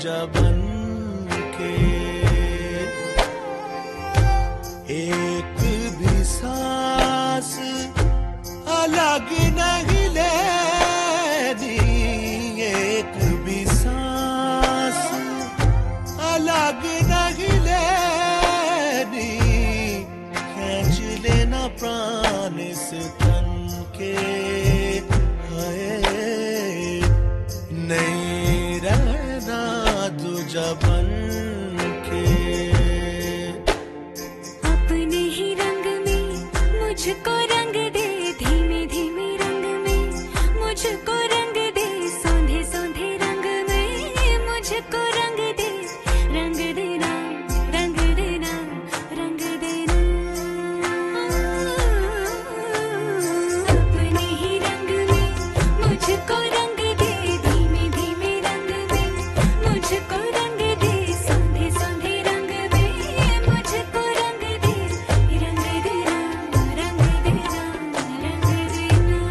दूजा बन के, एक भी सांस अलग नहीं लेनी, एक भी सांस अलग नहीं लेनी, खींच लेना प्राण इस तन के, नहीं रहना दूजा बन के। अपने ही रंग में मुझको रंग दे, धीमे धीमे रंग में मुझको रंग दे, सोंधे सोंधे रंग में मुझको रंग दे, रंग देना रंग देना रंग देना। अपने ही रंग में मुझको रंग दे, धीमे धीमे रंग में मुझको रंग दे, सोंधे सोंधे रंग में मुझको रंग दे, रंग देना रंग देना रंग देना।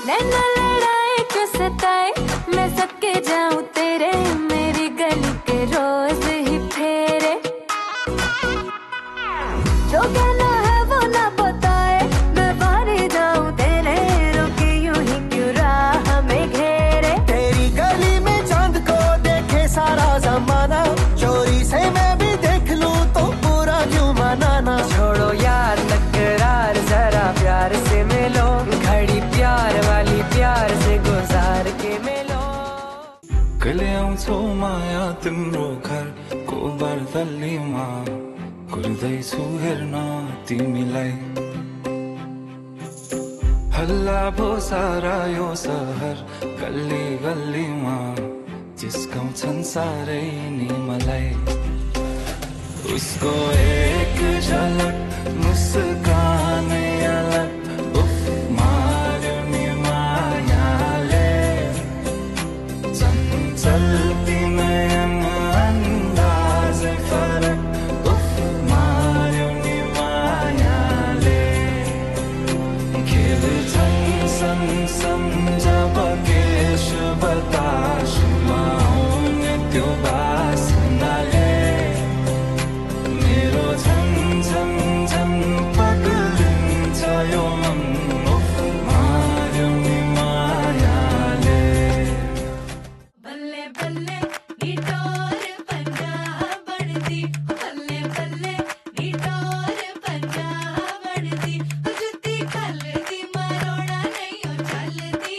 नैना लड़ाए क्यों सताए, मैं सबके जाऊं तेरे, मेरी गली के रोज ही फेरे, जो कहना है वो ना बताए, मैं बाहर जाऊं तेरे, रुके यूं ही क्यों राह में घेरे। तेरी गली में चांद को देखे सारा जमाना, चोरी से मैं भी देख लूं तो पूरा क्यों मनाना। छोड़ो यार तकरार, जरा प्यार से मिलो, घड़ी प्यार वाली प्यार से गुजार के मिलो। कहिले आउँछौ माया तिम्रो घर को बर्दलीमा, कुर्दैछु हेर्न तिमीलाई। हल्ला भो सारा यो सहर, गल्ली गल्लीमा जिस्काउँछन् साह्रै नि मलाई। उसको एक झलक मुस्कानै अलग, उफ मार्यो नि मायाले, चञ्चल्ती नयन अन्दाजै फरक, उफ मार्यो नि मायाले। खेल्छन् सँगसँग जब केश बतासमा आउने त्यो बासनाले, मेरो झन् झन् झन् पग्लिन्छ यो मन, उफ मार्यो नि मायाले। बल्ले बल्ले गिटार पंजाब बढ़ती, बल्ले बल्ले गिटार पंजाब बढ़ती, जुत्ती खलती मरोड़ा नहीं हो चलती,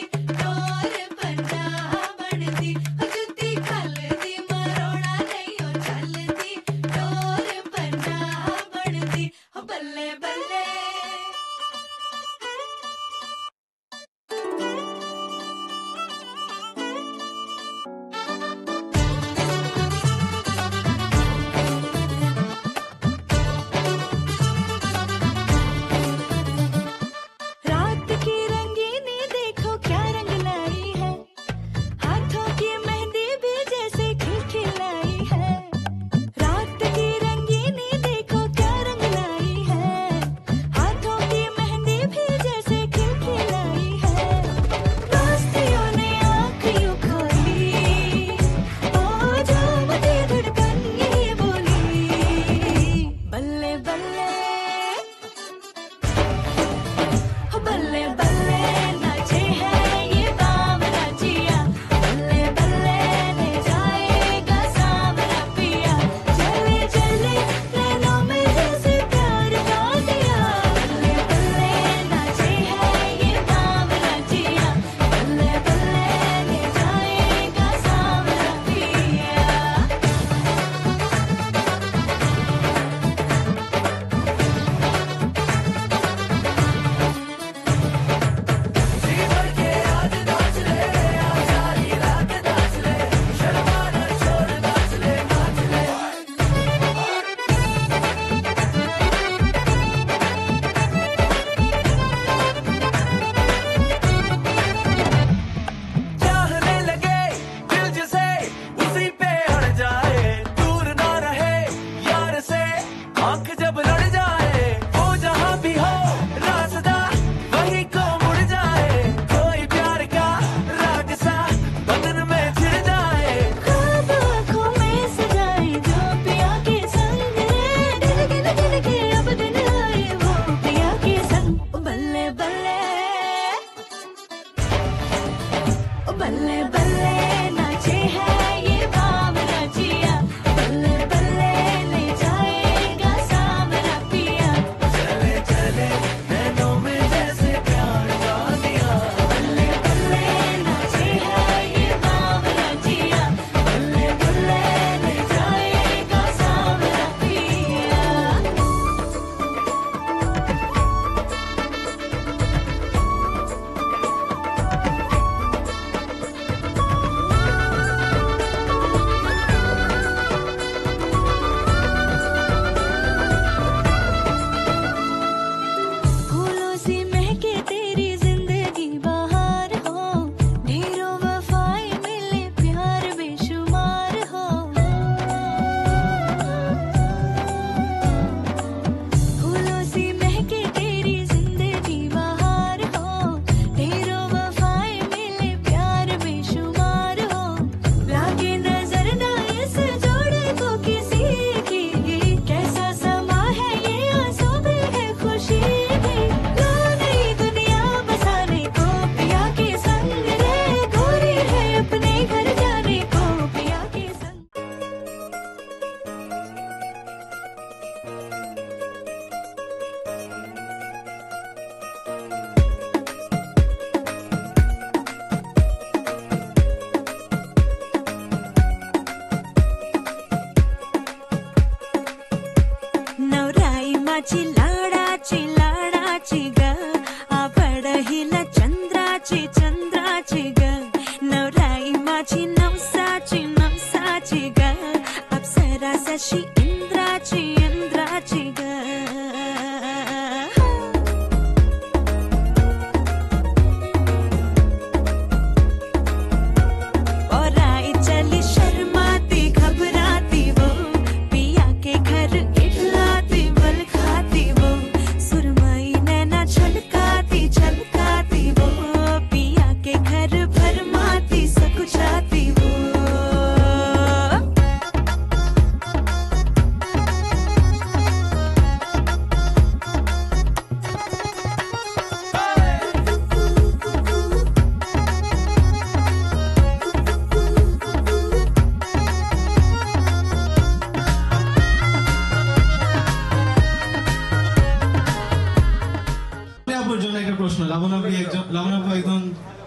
লাবণ আপু একদম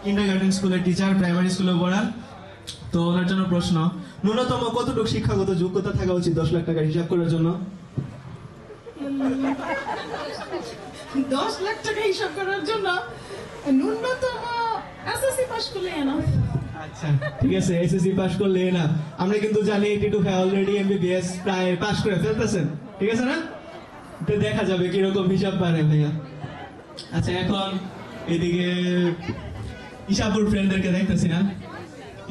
কিন্ডারগার্টেন স্কুলের টিচার, প্রাইমারি স্কুলে পড়ান। তো ওনার জন্য প্রশ্ন, ন্যূনতম কতটুকু শিক্ষাগত যোগ্যতা থাকা উচিত 10 লাখ টাকা হিসাব করার জন্য? 10 লাখ টাকা হিসাব করার জন্য ন্যূনতম এসএসসি পাস করলে না। আচ্ছা ঠিক আছে, এসএসসি পাস করলে না। আমরা কিন্তু জানি টিটু ভাই অলরেডি এমবিবিএস প্রায় পাস করে ফেলতেছেন, ঠিক আছে না? তো দেখা যাবে কিরকম হিসাব পারে ভাইয়া। আচ্ছা এখন এদিকে ইশাপুর ফ্রেন্ডদেরকে দেখতেছি না,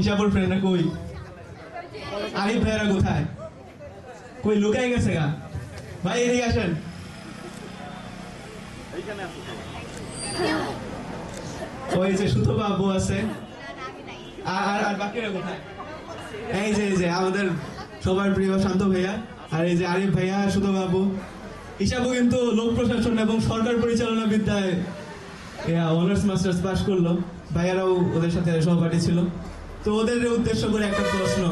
ইশাপুর ফ্রেন্ডরা কই? আরিফ ভাইরা কোথায়? কই লুকাই গেছে গা? ভাই এদিকে আসেন। ওই যে সুতপা আপু আছে, আর বাকিরা কোথায়? এই যে আমাদের সবার প্রিয় শান্ত ভাইয়া, আর এই যে আরিফ ভাইয়া, সুতপা আপু। ইশাপু কিন্তু লোক প্রশাসন এবং সরকার পরিচালনা বিদ্যায় অনার্স মাস্টার্স পাস করলো। ভাইয়ারাও ওদের সাথে সহপাঠী ছিল। তো ওদের উদ্দেশ্য করে একটা প্রশ্ন,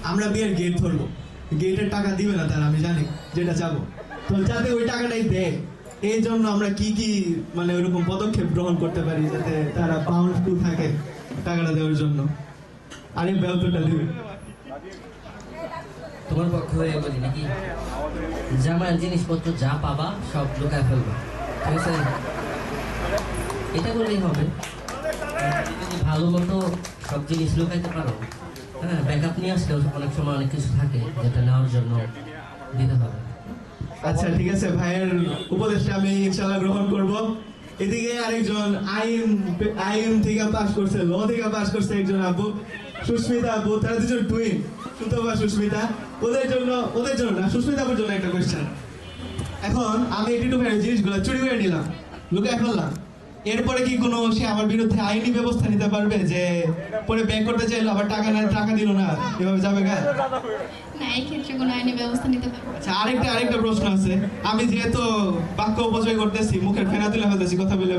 আমরা বিয়ের গেট ধরবো, গেটের টাকা দিবে না তারা, আমি জানি যেটা যাবো, তো যাতে ওই টাকাটাই দেয় এই জন্য আমরা কি কি মানে ওইরকম পদক্ষেপ গ্রহণ করতে পারি যাতে তারা বাউন্ড টু থাকে টাকাটা দেওয়ার জন্য? আরিফ ভাই উত্তরটা দিবে। তোমার পক্ষ হয়ে বলি নাকি, জামাইয়ের জিনিসপত্র যা পাবা সব লুকায় ফেলবা, ঠিক আছে? এটা করলেই হবে। যদি ভালো মতো সব জিনিস লুকাইতে পারো, হ্যাঁ, ব্যাকআপ নিয়ে আসলেও অনেক সময় অনেক কিছু থাকে যেটা নেওয়ার জন্য দিতে হবে। আচ্ছা ঠিক আছে, ভাইয়ের উপদেশটা আমি ইনশাআল্লাহ গ্রহণ করব। এদিকে আরেকজন আইন থেকে পাস করছে, ল থেকে পাস করছে একজন আপু, সুস্মিতা আপু। তারা দুজন টুইন, সুতপা সুস্মিতা। ওদের জন্য না, সুস্মিতা আপুর জন্য একটা কোয়েশ্চেন। এখন আমি টিটু ভাইয়ের জিনিসগুলো চুরি করে নিলাম, লুকায় ফেললাম, এরপরে কি কোনো সে আমার বিরুদ্ধে আইনি ব্যবস্থা নিতে পারবে যে পরে ব্যাক করতে চাইলো আবার টাকা দিল না, এভাবে যাবে গা? না, এই ক্ষেত্রে কোনো আইনি ব্যবস্থা নিতে পারবো। আচ্ছা আরেকটা প্রশ্ন আছে। আমি যেহেতু বাক্য অপচয় করতেছি, মুখের ফেনা তুলে ফেলতেছি কথা বলে,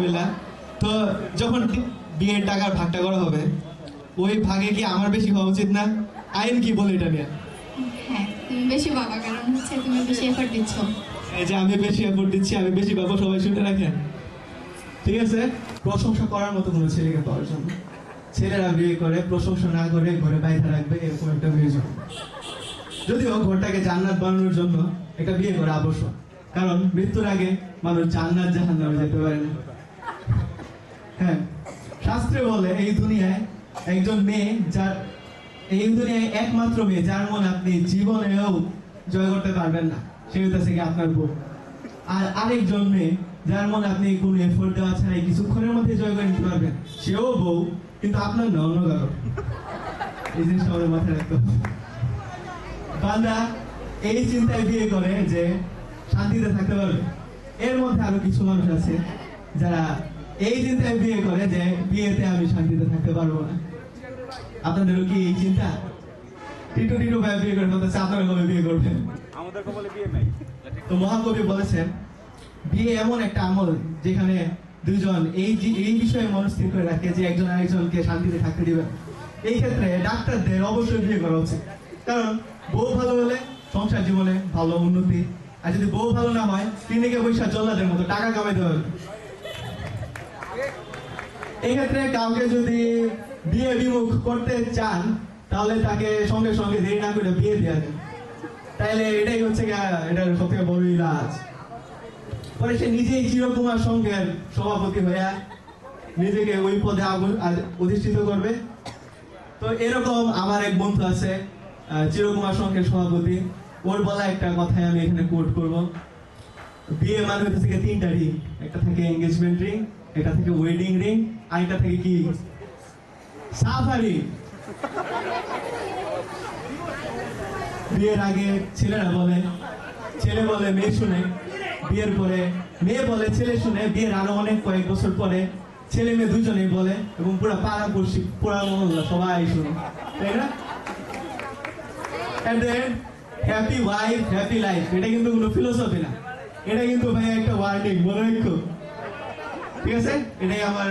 তো যখন বিয়ের টাকার ভাগটা করা হবে, ওই ভাগে কি আমার বেশি হওয়া উচিত না? আইন কি বলে এটা নিয়ে? হ্যাঁ, তুমি বেশি পাবা, কারণ হচ্ছে তুমি বেশি এফর্ট দিচ্ছ। এই যে আমি বেশি এফোর্ট দিচ্ছি, আমি বেশি পাবো, সবাই শুনে রাখেন, ঠিক আছে? প্রশংসা করার মতো কোনো ছেলেকে পাওয়ার জন্য, ছেলেরা বিয়ে করে প্রশংসা না করে ঘরে বাইরে রাখবে, এরকম একটা বিয়ে জন্য। যদিও ঘরটাকে জান্নাত বানানোর জন্য একটা বিয়ে করা আবশ্যক, কারণ মৃত্যুর আগে মানুষ জান্নাত জাহান্নামে যেতে পারে না। হ্যাঁ, শাস্ত্রে বলে এই দুনিয়ায় একজন মেয়ে, এই দুনিয়ায় একমাত্র মেয়ে যার মন আপনি জীবনেও জয় করতে পারবেন না, সে হইতেছে কি আপনার বউ। আর আরেকজন মেয়ে যার মন আপনি কোনো এফোর্ট দেওয়া ছাড়াই কিছুক্ষণের মধ্যে জয় করে নিতে পারবেন, সেও বউ, কিন্তু আপনার না, অন্য কারো। এই জিনিসটা আমাদের মাথায় রাখতে হবে। বান্দা এই চিন্তায় বিয়ে করে যে শান্তিতে থাকতে পারবে। এর মধ্যে আরো কিছু মানুষ আছে যারা এই চিন্তায় বিয়ে করে যে বিয়েতে আমি শান্তিতে থাকতে পারবো না। আপনাদেরও কি এই চিন্তা? টিটু ভাই বিয়ে করে ফেলতেছে, আপনারা কবে বিয়ে করবেন? আমাদের কপালে বিয়ে নাই। তো মহাকবি বলেছেন, বিয়ে এমন একটা আমল যেখানে দুইজন এই বিষয়ে মনস্থির করে রাখে যে একজন আরেকজনকে শান্তিতে থাকতে দিবে। এই ক্ষেত্রে ডাক্তারদের অবশ্যই বিয়ে করা উচিত, কারণ বউ ভালো হলে সংসার জীবনে ভালো উন্নতি, আর যদি বউ ভালো না হয় ক্লিনিকে পয়সা জল্লাদের মতো টাকা কামাইতে হবে। এই ক্ষেত্রে কাউকে যদি বিয়ে বিমুখ করতে চান তাহলে তাকে সঙ্গে সঙ্গে দেরি না করে বিয়ে দেওয়া যায়, তাইলে এটাই হচ্ছে এটার সবথেকে বড় ইলাজ। পরে সে নিজেই চিরকুমার সংঘের সভাপতি হইয়া নিজেকে ওই পদে অধিষ্ঠিত করবে। তো এরকম আমার এক বন্ধু আছে, চিরকুমার সংঘের সভাপতি, ওর বলা একটা কথাই আমি এখানে কোট করব। বিয়ে মানে হচ্ছে থেকে 3টা রিং, একটা থেকে এঙ্গেজমেন্ট রিং, একটা থেকে ওয়েডিং রিং, আর একটা থেকে কি সাফারি। বিয়ের আগে ছেলে বলে মেয়ে শুনে, বিয়ের পরে মেয়ে বলে ছেলে শুনে, বিয়ের আরো কয়েক বছর পরে ছেলে মেয়ে দুজনেই বলে, এবং পুরো পাড়া পড়শি পুরা মহল্লা সবাই শুনে, তাই না? And then happy wife, happy life, এটা কিন্তু কোনো ফিলোসফি না, এটা কিন্তু ভাই একটা ওয়ার্নিং, মনে রাখো, ঠিক আছে? এটাই আমার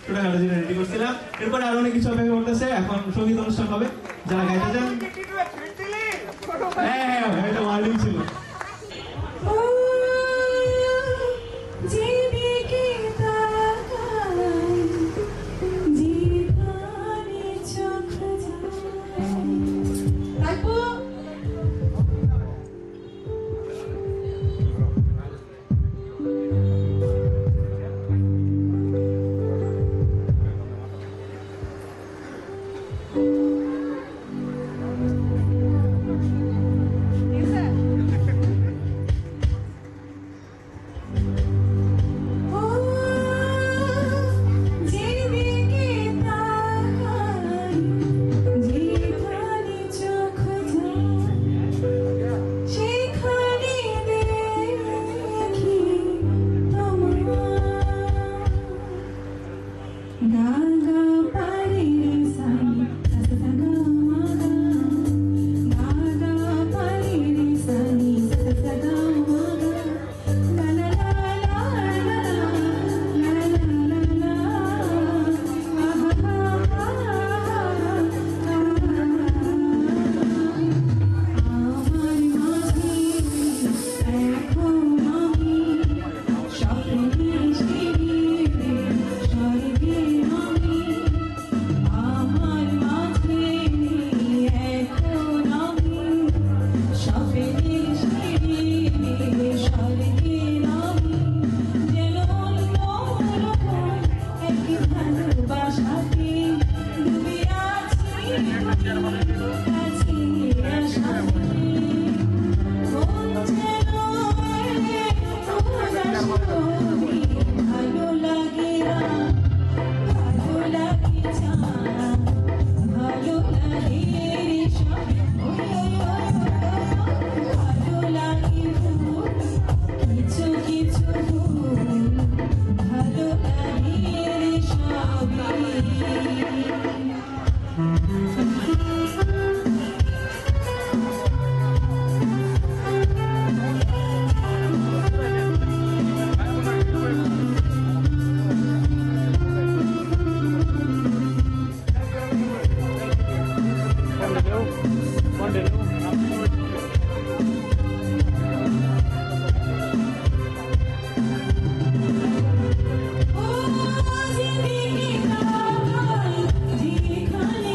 ছোটখাটো যেটা রেডি করছিলাম। এরপরে আরো অনেক কিছু অপেক্ষা করতেছে, এখন সঙ্গীত অনুষ্ঠান হবে, যারা গাইতে চান। হ্যাঁ, এটা ওয়ার্নিং ছিল। যেদিকে তাকাই যেখানে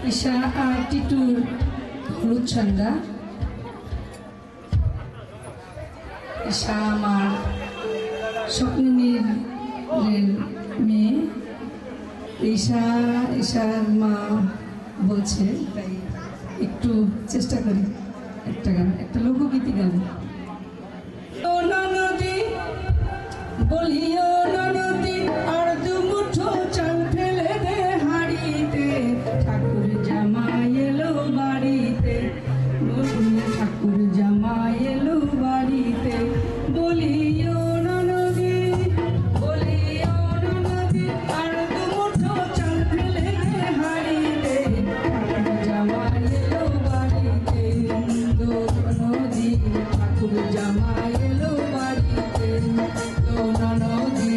ঈশা আর টিটুর হলুদ সন্ধ্যা। ঈশা আমার স্বপ্নের মেয়ে। ঈশার মা বলছে, তাই একটু চেষ্টা করি একটা গান, একটা লোকগীতি গান। ও ননদি বলিও ননদি, আর দু মুঠো চাল ফেলে দে হাড়িতে, ঠাকুর জামাই এলো বাড়িতে, ঠাকুর জামাই এলো বাড়িতে। বলিও ননদি বলিও ননদি, আর দু মুঠো চাল ফেলে দে হাড়িতে, ঠাকুর জামাই এলো বাড়িতে। নদী ঠাকুর জামাই এলো বাড়িতে, নদী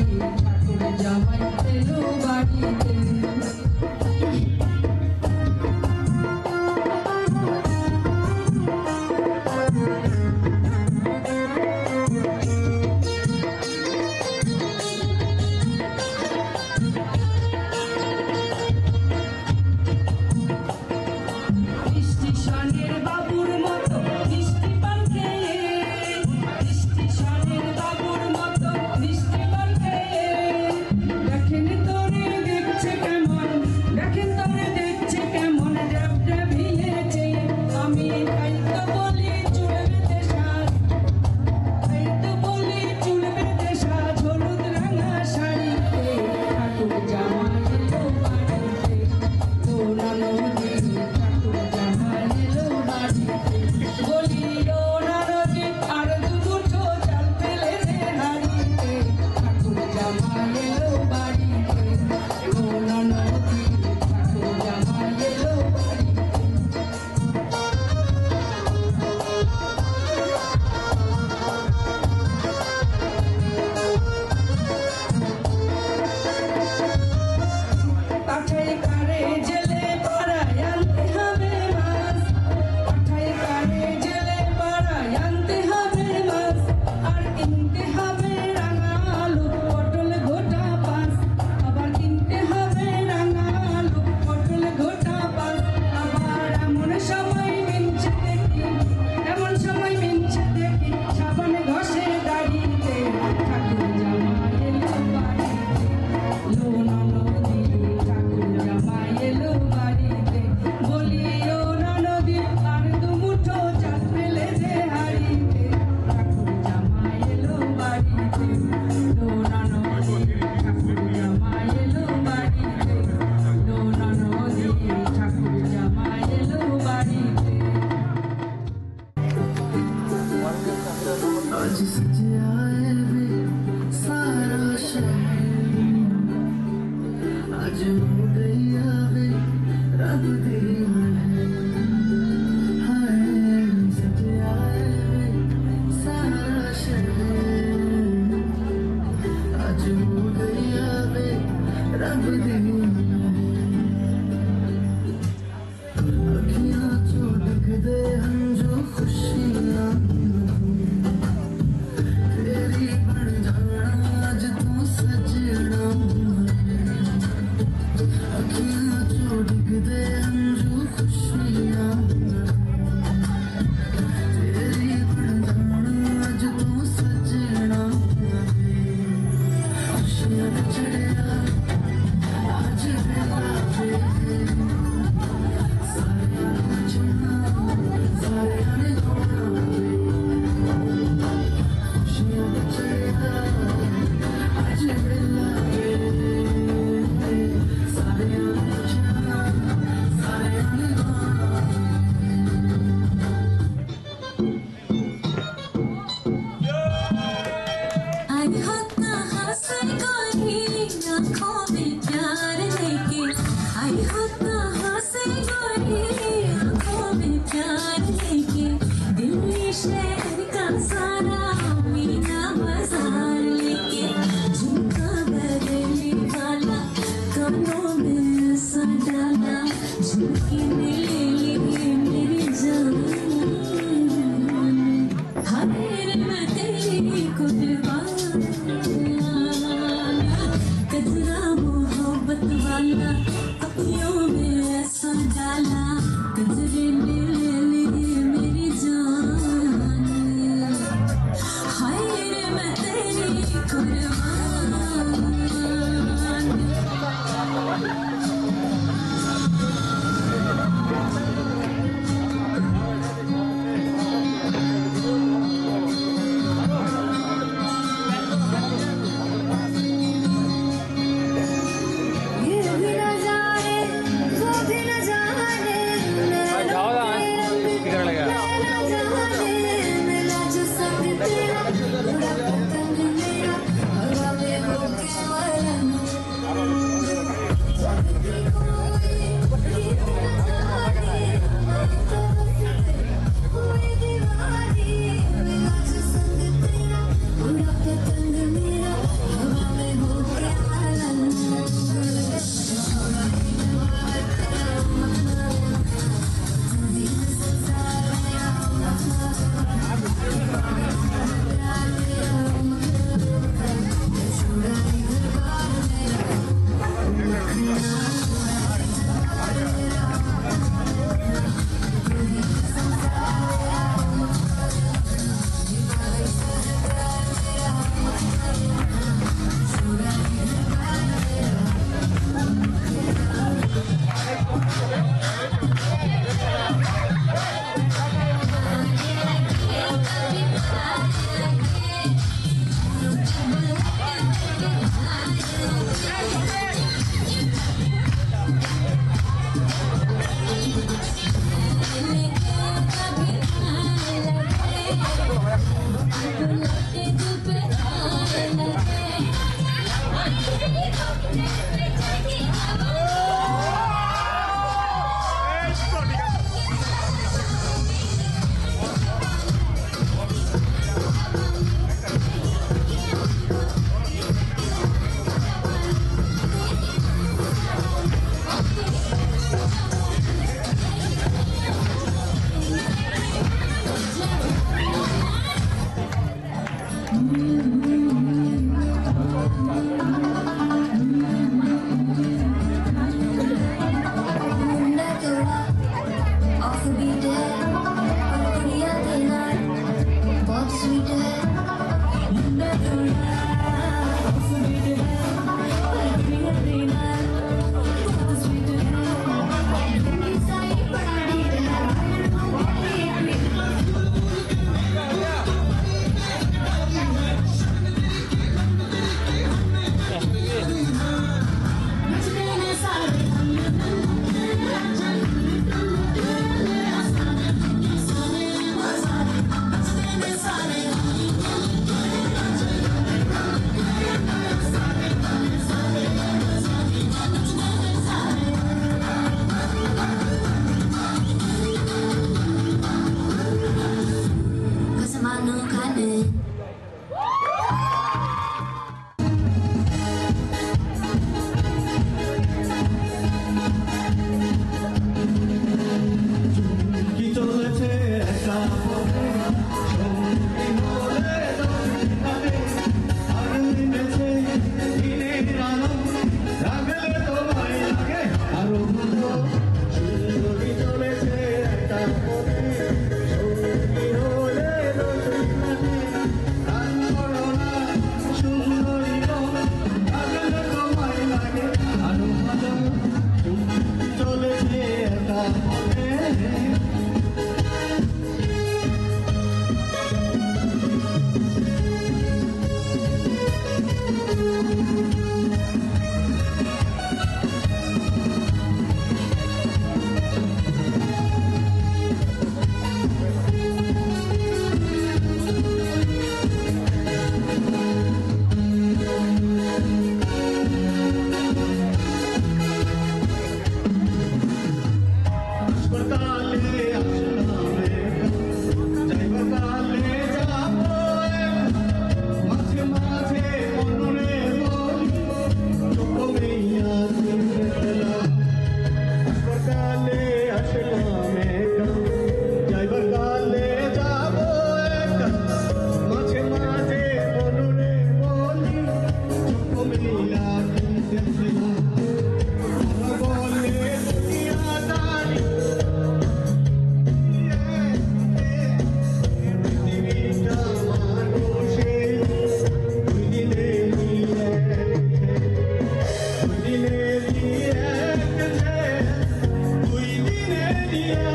ছিল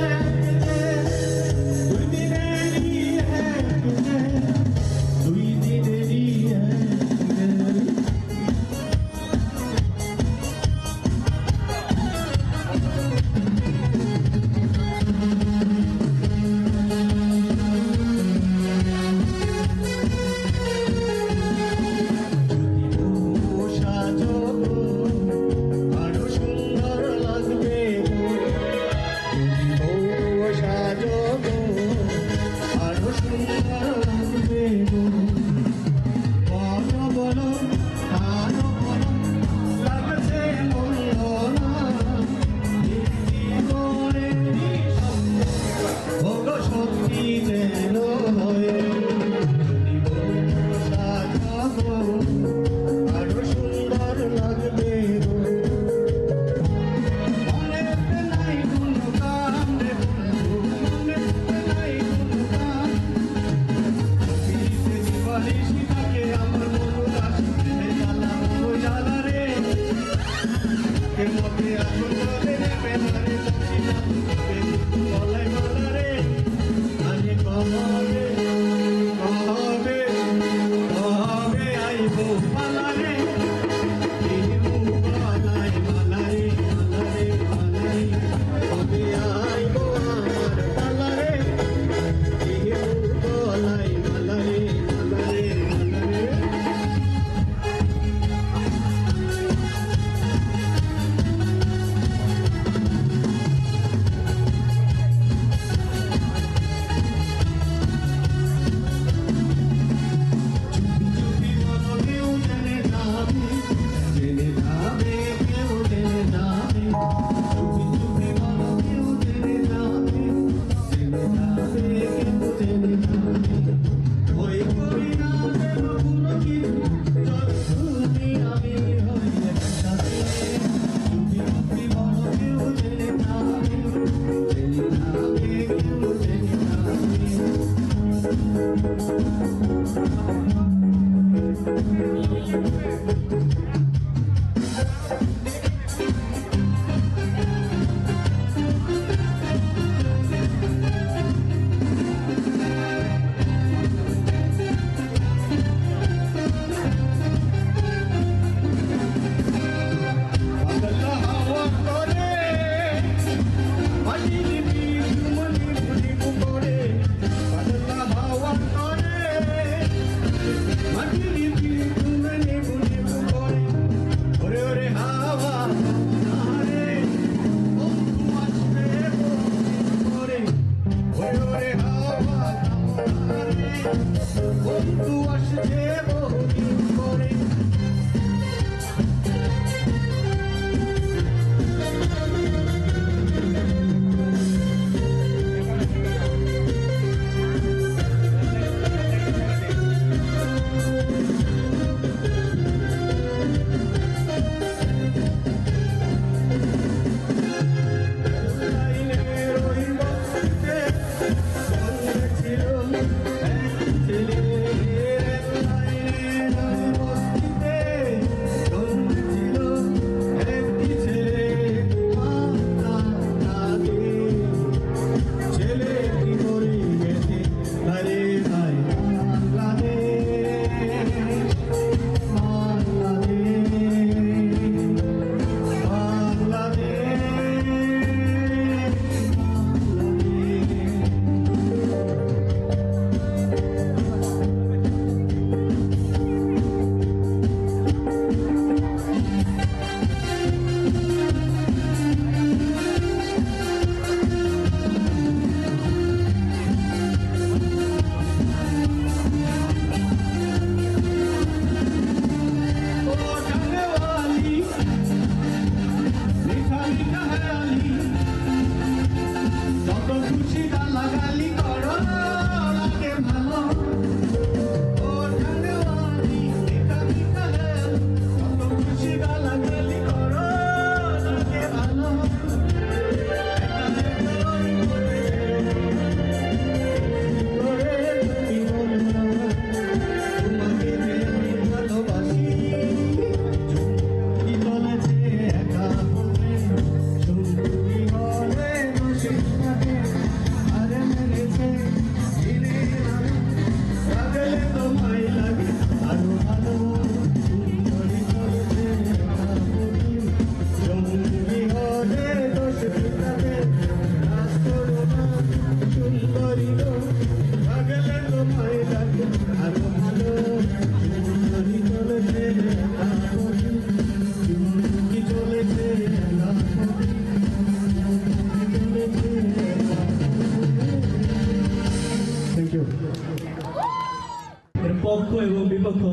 বিপক্ষ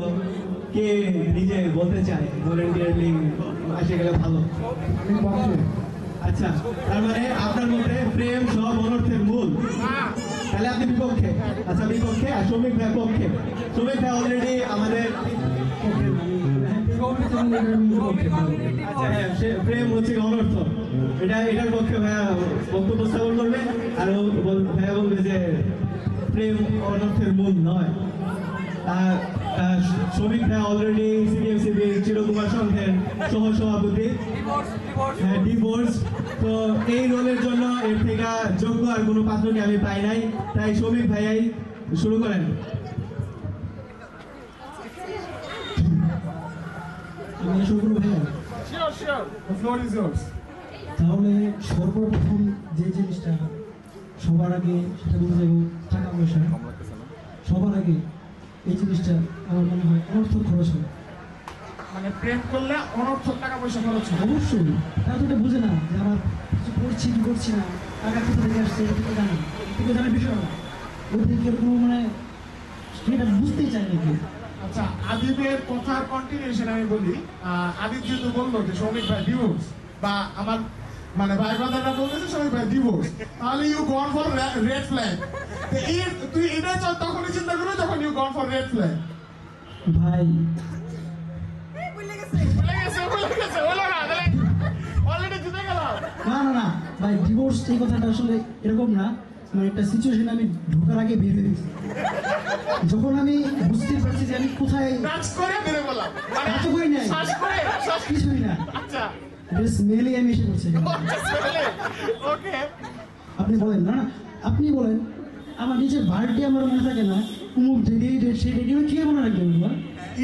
কে নিজে বলতে চায় ভলেন্টিয়ারলি আসে গেলে ভালো? আচ্ছা, তার মানে আপনার মতে প্রেম সব অনর্থের মূল, তাহলে আপনি বিপক্ষে। আচ্ছা, বিপক্ষে। আর শ্রমিক ভাই পক্ষে। শ্রমিক ভাই অলরেডি আমাদের আচ্ছা, হ্যাঁ, প্রেম হচ্ছে অনর্থ, এটার পক্ষে ভাইয়া বক্তব্য উপস্থাপন করবে। আর ভাইয়া বলবে যে প্রেম অনর্থের মূল নয়। শ্রমিক ভাই অলরেডি সিডিএমসিবি চিরকুমার সংঘের সহ সভাপতি, হ্যাঁ, ডিভোর্স। তো এই রোলের জন্য এর থেকে যোগ্য আর কোনো পাত্রকে আমি পাই নাই, তাই শ্রমিক ভাইয়াই শুরু করেন। আমি শুরু করবো ভাইয়া? তাহলে সর্বপ্রথম যে জিনিসটা সবার আগে সেটা বলতে যাবো টাকা পয়সা। সবার আগে এই জিনিসটা আমার মনে হয় অনর্থক খরচ হয়। মানে প্রেম করলে অনর্থক টাকা পয়সা খরচ হয়? অবশ্যই। তারা তো এটা বুঝে না যে আমার কিছু করছি কি করছি না, টাকা কোথা থেকে আসছে এটা জানে, এটা জানার বিষয় না। ওদেরকে কোনো মানে সেটা বুঝতেই চায় নাকি। আচ্ছা, আদিবের কথার কন্টিনিউশন আমি বলি। আদিব যেহেতু বললো যে শ্রমিক ভাই ডিভোর্স, বা আমার মানে ভাই ব্রাদাররা বলতেছে শ্রমিক ভাই ডিভোর্স, তাহলে you gone for red flag. তুই এটা তখনই চিন্তা করবি যখন you gone for red flag. ভাই না না না ভাই, ডিভোর্স এই কথাটা আসলে এরকম না। মানে একটা সিচুয়েশন আমি ঢোকার আগে বের হয়ে গেছি, যখন আমি বুঝতে পারছি যে আমি কোথায় কিছুই না, স্মেলে আমি এসে পড়ছি। আপনি বলেন না, আপনি বলেন আমার নিজের বার্থডে আমার মনে থাকে না, উমুক ডেট সেই ডেটে কে মনে রাখবে?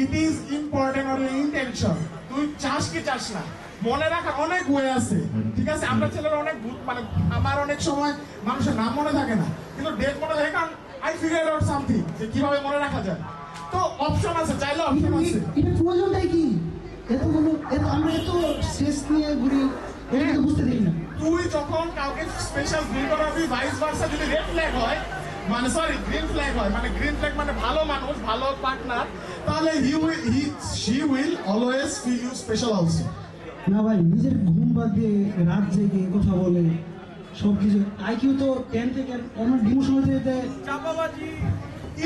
It is important on intention. তুই চাস কি চাস না, মনে রাখার অনেক ওয়ে আছে, ঠিক আছে? আমরা ছেলেরা অনেক মানে আমার অনেক সময় মানুষের নাম মনে থাকে না, কিন্তু ডেট মনে থাকে, কারণ আই ফিগার আউট সামথিং যে কিভাবে মনে রাখা যায়। তো অপশন আছে, চাইলে অপশন আছে। এটা প্রয়োজনটাই কি? এতগুলো আমরা এত স্ট্রেস নিয়ে ঘুরি, এটা তো বুঝতে দিই না। তুই যখন কাউকে স্পেশাল গ্রিন করাবি, ভাইস ভার্সা যদি রেড ফ্ল্যাগ হয়, মানে সরি গ্রিন ফ্ল্যাগ হয়, মানে গ্রিন ফ্ল্যাগ মানে ভালো মানুষ, ভালো পার্টনার, তাহলে she will always feel you special also. না ভাই, নিজের ঘুম বাদ দিয়ে রাত জেগে কথা বলে সবকিছু আইকিউ তো 10 থেকে এমন ডিমোশন হতে যেতে চাপাবাজি।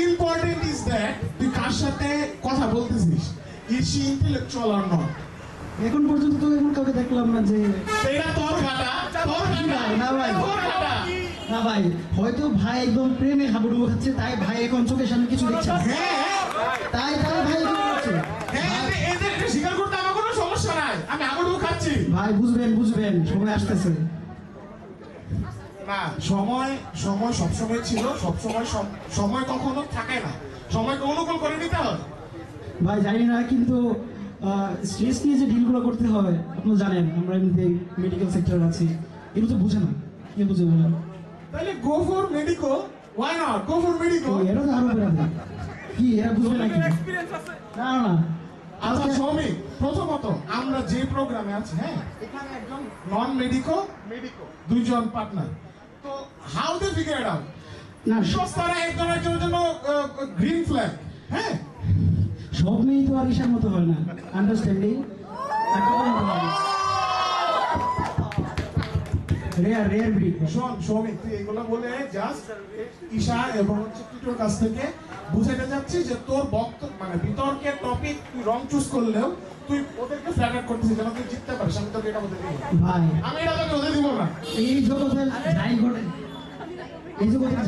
ইম্পর্টেন্ট ইজ দ্যাট তুই কার সাথে কথা বলতেছিস, is she intellectual or not. এখন পর্যন্ত তো এমন কাউকে দেখলাম না যে এটা তোর ঘাটা, তোর ঘাটা না ভাই, তোর ঘাটা। না ভাই, হয়তো ভাই একদম প্রেমে হাবুডুবু খাচ্ছে, তাই ভাই এখন চোখের সামনে কিছু দেখছে না। তাই ভাই করছে। এদের স্বীকার করতে আমার কোনো সমস্যা নাই, আমি হাবুডুবু খাচ্ছি। ভাই বুঝবেন সময় আসতেছে। না, সময় সবসময় ছিল, সময় কখনো থাকে না, সময়কে অনুকূল করে নিতে হয়। ভাই জানি না, কিন্তু স্ট্রেস নিয়ে যে ডিলগুলো করতে হয় আপনি জানেন, আমরা এমনিতে মেডিকেল সেক্টরে আছি, এগুলো তো বুঝে না। কে বুঝে বলেন? তাহলে go for medico, why not go for medico? এরা তো আরো বেড়াবে কি, এরা বুঝবে নাকি? না না। আচ্ছা শ্রমিক, প্রথমত আমরা যে প্রোগ্রামে আছি, হ্যাঁ, এখানে একজন নন মেডিকো দুইজন পার্টনার, তো হাউ দে ফিগার আউট? না, তারা একজনের জন্য গ্রিন ফ্ল্যাগ। হ্যাঁ, সব মেয়ে তো আর ঈশার মতো হয় না, আন্ডারস্ট্যান্ডিং রেয়ার ব্রিড। শোন শ্রমিক, তুই এগুলো বলে জাস্ট ঈশা এবং টিটোর কাছ থেকে বুঝাইতে যাচ্ছি যে তোর বক্তব্য মানে বিতর্কের টপিক তুই রং চুজ করলেও তুই ওদেরকে ফ্ল্যাটার করতেছিস যেন তুই জিততে পারিস। আমি তোকে এটা বলতে দিব ভাই, আমি এটা তোকে বলতে দিব না। এই জগতে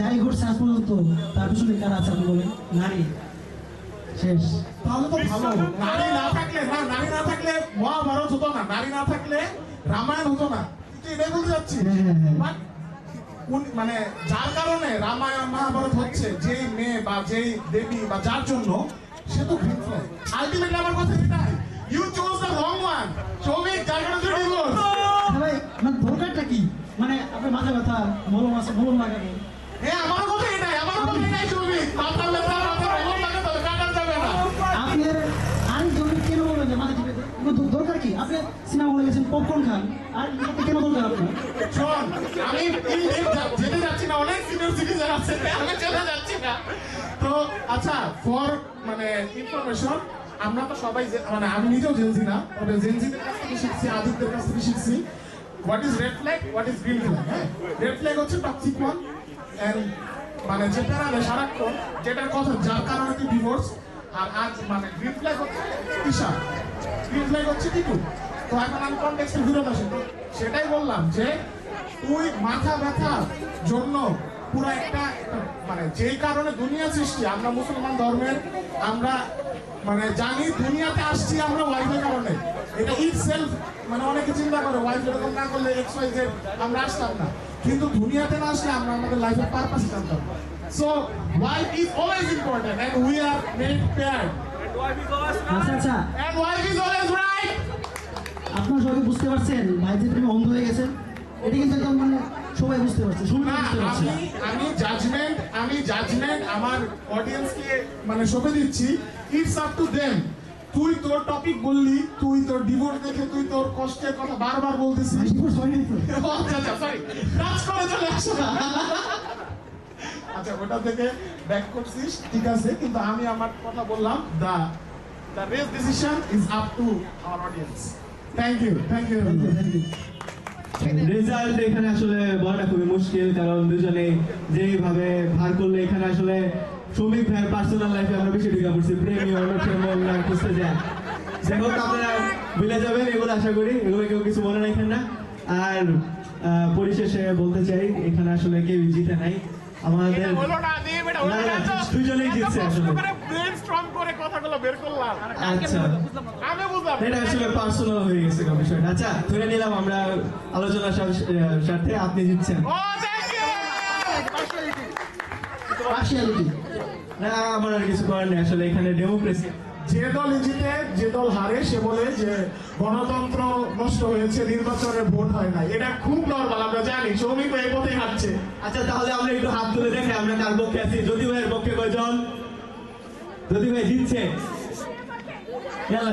যাই ঘটছে আজ পর্যন্ত তার পিছনে কারা আছে আপনি বলেন? নারী। শেষ। তাহলে তো ভালো। নারী না থাকলে মহাভারত হতো না, নারী না থাকলে রামায়ণ হতো না, তুই এটাই বলতে যাচ্ছিস? মানে যার কারণে রামায়ণ মহাভারত হচ্ছে, যেই মেয়ে বা যেই দেবী বা যার জন্য, সে তো গ্রিন ফ্ল্যাগ। আলটিমেটলি আমার কথা এটাই, you choose the wrong one. শ্রমিক, যার কারণে তুই ডিভোর্স। ভাই, মানে দরকারটা কি? মানে আপনার মাথা ব্যথা, মলম আছে, মলম লাগাবে। হ্যাঁ, আমার কথা এটাই শ্রমিক, মাথা ব্যথা, মলম লাগাতে হবে, কাটার যাবে না। আপনি আরেকজনের কেন বলবেন যে মাথা টিপে দরকার কি? আপনি সিনেমা হলে গেছেন, পপকর্ন খান, আর কেন দরকার আপনার? শোন, আমি যেতে যাচ্ছি না, অনেক সিনিয়র সিটিজেন আছে, আমি চলে যাচ্ছি না। তো আচ্ছা, ফর মানে ইনফরমেশন, আমরা তো সবাই মানে আমি নিজেও জেনজি না, তবে জেনজিদের কাছ থেকে শিখছি, আদিত্যের কাছ থেকে শিখছি what is red flag, what is green flag. হ্যাঁ, রেড ফ্ল্যাগ হচ্ছে টক্সিক ওয়ান, এন্ড মানে যেটা সারাক্ষণ যেটার কথা যার কারণে তুই ডিভোর্স, আর আজ মানে গ্রিন ফ্ল্যাগ হচ্ছে ঈশা, গ্রিন ফ্ল্যাগ হচ্ছে টিটু। তো এখন আমি কনটেক্সটে ফিরত আসি, তো সেটাই বললাম যে তুই মাথা ব্যথার জন্য পুরো একটা মানে যেই কারণে দুনিয়া সৃষ্টি, আমরা মুসলমান ধর্মের, আমরা মানে জানি দুনিয়াতে আসছি আমরা ওয়াইফের কারণে, এটা ইটসেলফ মানে অনেকে চিন্তা করে ওয়াইফ এরকম না করলে XYZ আমরা আসতাম না, কিন্তু দুনিয়াতে না আসলে আমরা আমাদের লাইফের পারপাস জানতাম। So wife is always important and we are made pair, আচ্ছা আচ্ছা, and wife is always right. আপনারা সবাই বুঝতে পারছেন ভাই যে প্রেমে অন্ধ হয়ে গেছেন, এটা কিন্তু একদম মানে সবাই বুঝতে পারছে, সবাই বুঝতে পারছে। আমি জাজমেন্ট আমার অডিয়েন্সকে মানে সঁপে দিচ্ছি, ইটস আপ টু দেম। তুই তোর টপিক বললি, তুই তোর ডিভোর্স দেখে তুই তোর কষ্টের কথা বারবার বলতেছিস। আচ্ছা সরি, কাজ করে চলে আসো না। আচ্ছা ওটা থেকে ব্যাক করছিস, ঠিক আছে, কিন্তু আমি আমার কথা বললাম, the race decision is up to our audience. Thank you. Result এখানে আসলে বলাটা খুবই মুশকিল, কারণ দুজনে যেভাবে ভার করলে এখানে আসলে শ্রমিক ভাইয়ের পার্সোনাল লাইফে আমরা বেশি ঢুকে পড়ছি, প্রেমী অনুপ্রেম খুঁজতে যায়। যাই হোক আপনারা ভুলে যাবেন এগুলো, আশা করি এগুলো কেউ কিছু মনে রাখেন না। আর পরিশেষে বলতে চাই এখানে আসলে কেউ জিতে নাই, আমাদের দুজনেই জিতছে আসলে। আচ্ছা এটা আসলে পার্সোনাল হয়ে গেছে বিষয়টা। আচ্ছা ধরে নিলাম আমরা আলোচনার স্বার্থে আপনি জিতছেন। না আমার আর কিছু করার নেই, আসলে এখানে ডেমোক্রেসি। যে দল জিতে যে দল হারে সে বলে যে গণতন্ত্র নষ্ট হয়েছে, নির্বাচনে ভোট হয় না, এটা খুব নরমাল, আমরা জানি। শ্রমিক এই পথে হাঁটছে। আচ্ছা তাহলে আমরা একটু হাত তুলে দেখে আমরা কার পক্ষে আছি। জ্যোতি ভাইয়ের পক্ষে কয়জন? জ্যোতি ভাই জিতছে।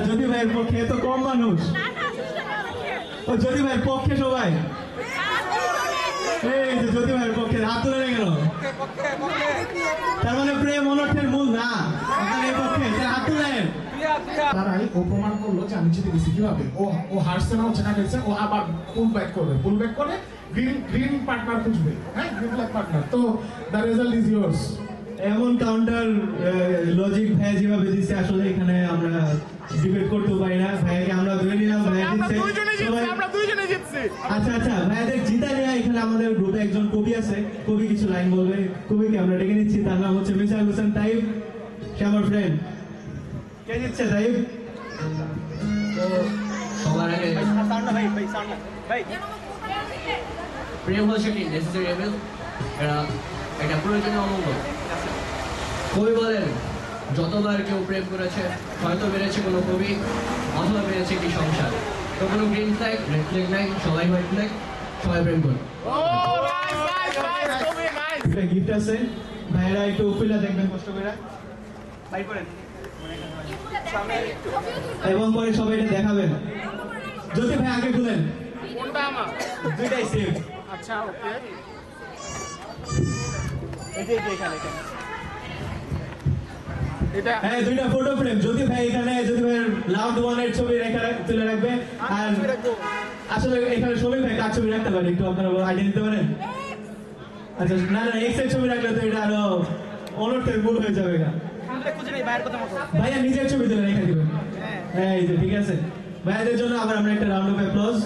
জ্যোতি ভাইয়ের পক্ষে তো কম মানুষ, ও জ্যোতি ভাইয়ের পক্ষে সবাই, এই যে জ্যোতি ভাইয়ের পক্ষে হাত তুলে গেল, তার মানে প্রেম অনর্থের মূল না, আপনার পক্ষে হাত তুলেন। তারাই ও প্রমাণ করলো যে আমি জিতে গেছি। কিভাবে? ও হারছে না, হচ্ছে না গেছে, ও আবার পুল ব্যাক করে গ্রিন পার্টনার খুঁজবে, হ্যাঁ গ্রিন ফ্ল্যাগ পার্টনার। তো দ্য রেজাল্ট ইজ ইয়োর্স। এমন কাউন্টার লজিক ভাই যেভাবে দিচ্ছে, আসলে এখানে আমরা ডিবেট করতে পারি না। ভাইকে আমরা ধরে নিলাম ভাই জিতছে। আচ্ছা ভাইদের জিতা নিয়ে এখানে আমাদের গ্রুপে একজন কবি আছে, কবি কিছু লাইন বলবে। কবিকে আমরা ডেকে নিচ্ছি, তার নাম হচ্ছে মিসাইল হোসেন তাইব, সে আমার ফ্রেন্ড। কে জিতছে তাইব? সবার আগে প্রেম হচ্ছে একটি নেসেসারি এভিল, এটা প্রয়োজনীয় অমঙ্গল। কবি বলেন যতবার কেউ প্রেম করেছে হয়তো বেড়েছে কোনো কবি, অথবা বেড়েছে একটি সংসার। তো কোনো গ্রিন ফ্ল্যাগ রেড ফ্ল্যাগ নাই, সবাই হোয়াইট ফ্ল্যাগ, সবাই প্রেম করুন। গিফট আছে, ভাইরা একটু উপিলা দেখবেন কষ্ট করে, এবং পরে সবাই এটা দেখাবেন। যদি ভাই আগে খুলেন, দুইটাই সেম। আচ্ছা ওকে, হ্যাঁ দুইটা ফটো ফ্রেম। যদি ভাই এখানে যদি ভাই লাভড ওয়ানের ছবি তুলে রাখবে, আর আসলে এখানে সবাই ভাই কার ছবি রাখতে পারে, একটু আপনারা আইডিয়া দিতে পারেন? আচ্ছা না এক্স এর ছবি রাখলে তো এটা আরো অনর্থের মূল হয়ে যাবে। ভাইয়া নিজের ছবি তুলে রেখে দিবেন। হ্যাঁ এই যে ঠিক আছে, ভাইয়াদের জন্য আবার আমরা একটা রাউন্ড অফ অ্যাপ্লজ।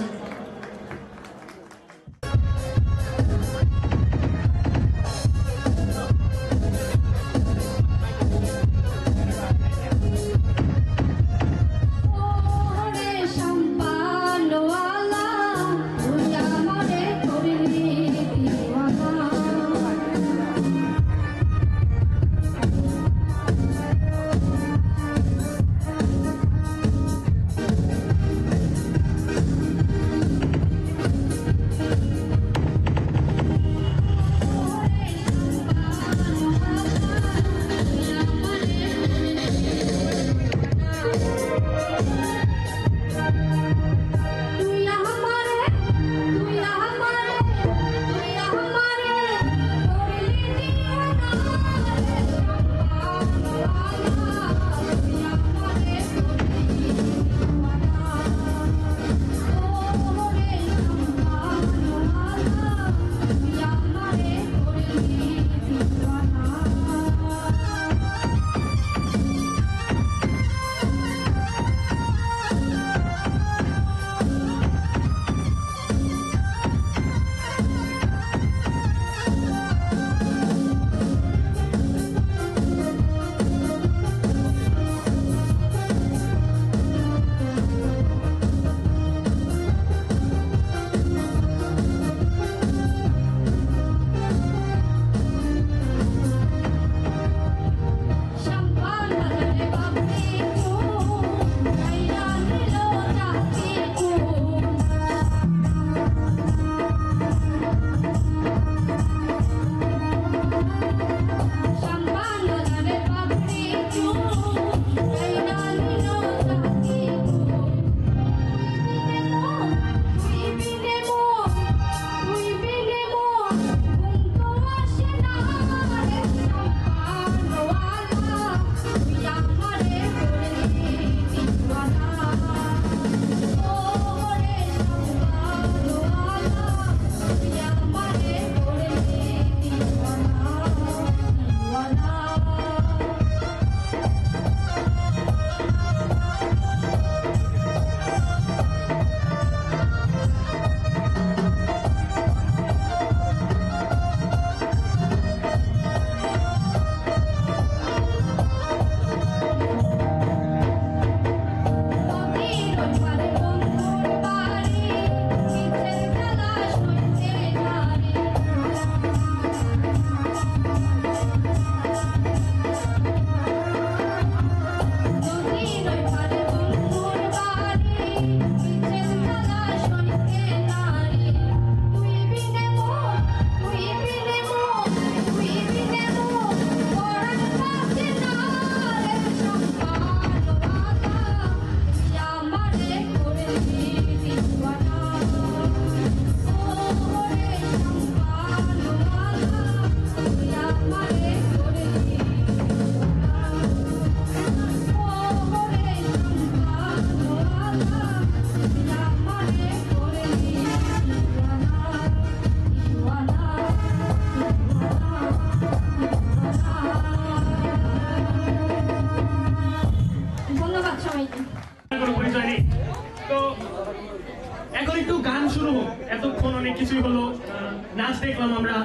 দেখলাম আমরা,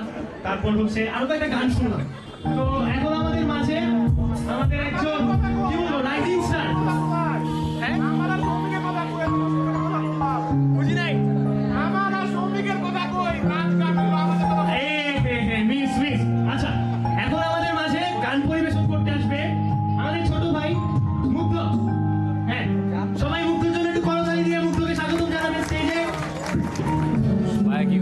তারপর হচ্ছে আরো কয়েকটা গান শুনলাম। তো এখন আমাদের মাঝে আমাদের একজন কি বলবো রাইজিং স্টার, হ্যাঁ বুঝি নাই মিস মিস। আচ্ছা, এখন আমাদের মাঝে গান পরিবেশন করতে আসবে আমাদের ছোট ভাই মুগ্ধ। হ্যাঁ, সবাই মুগ্ধের জন্য একটু করতালি দিয়ে মুগ্ধকে স্বাগতম জানাবেন স্টেজে। কি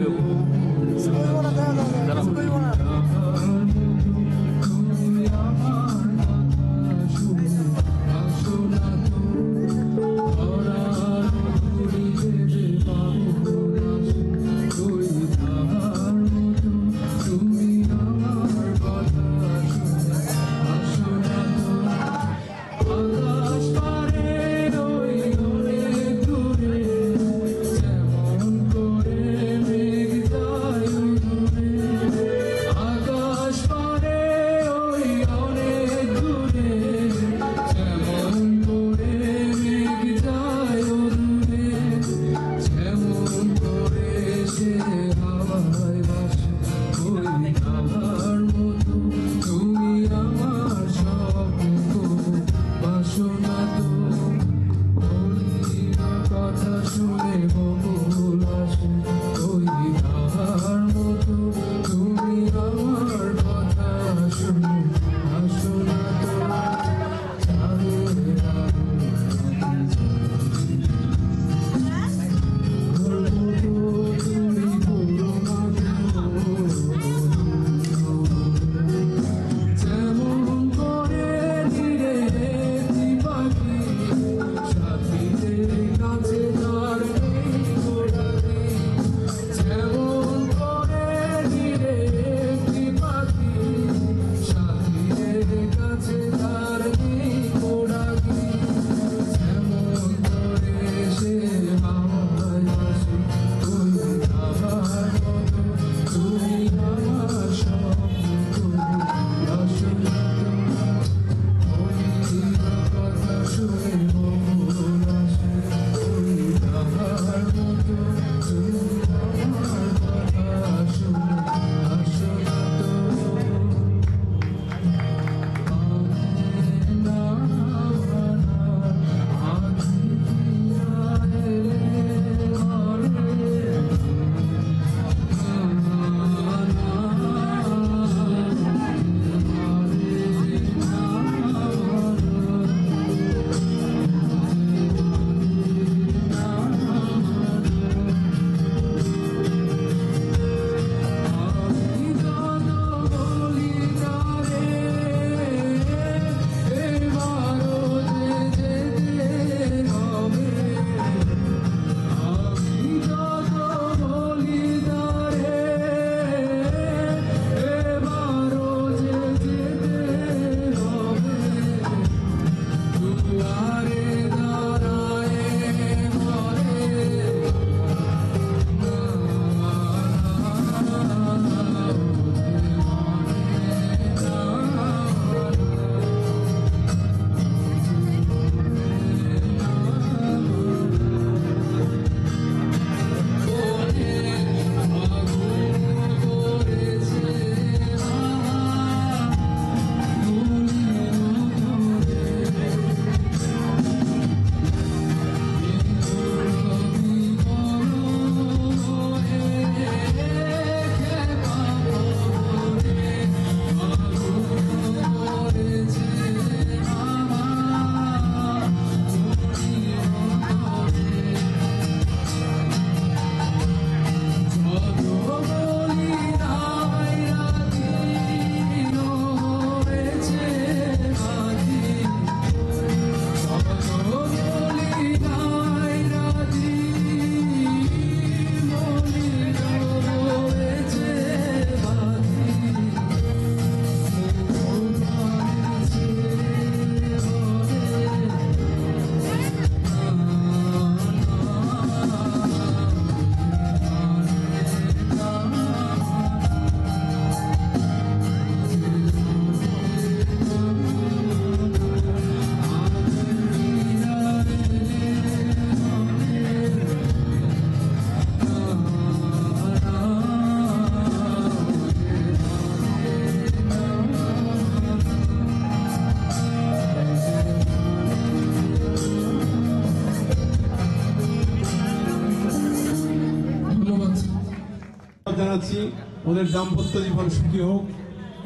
ওদের দাম্পত্য জীবন সুখী হোক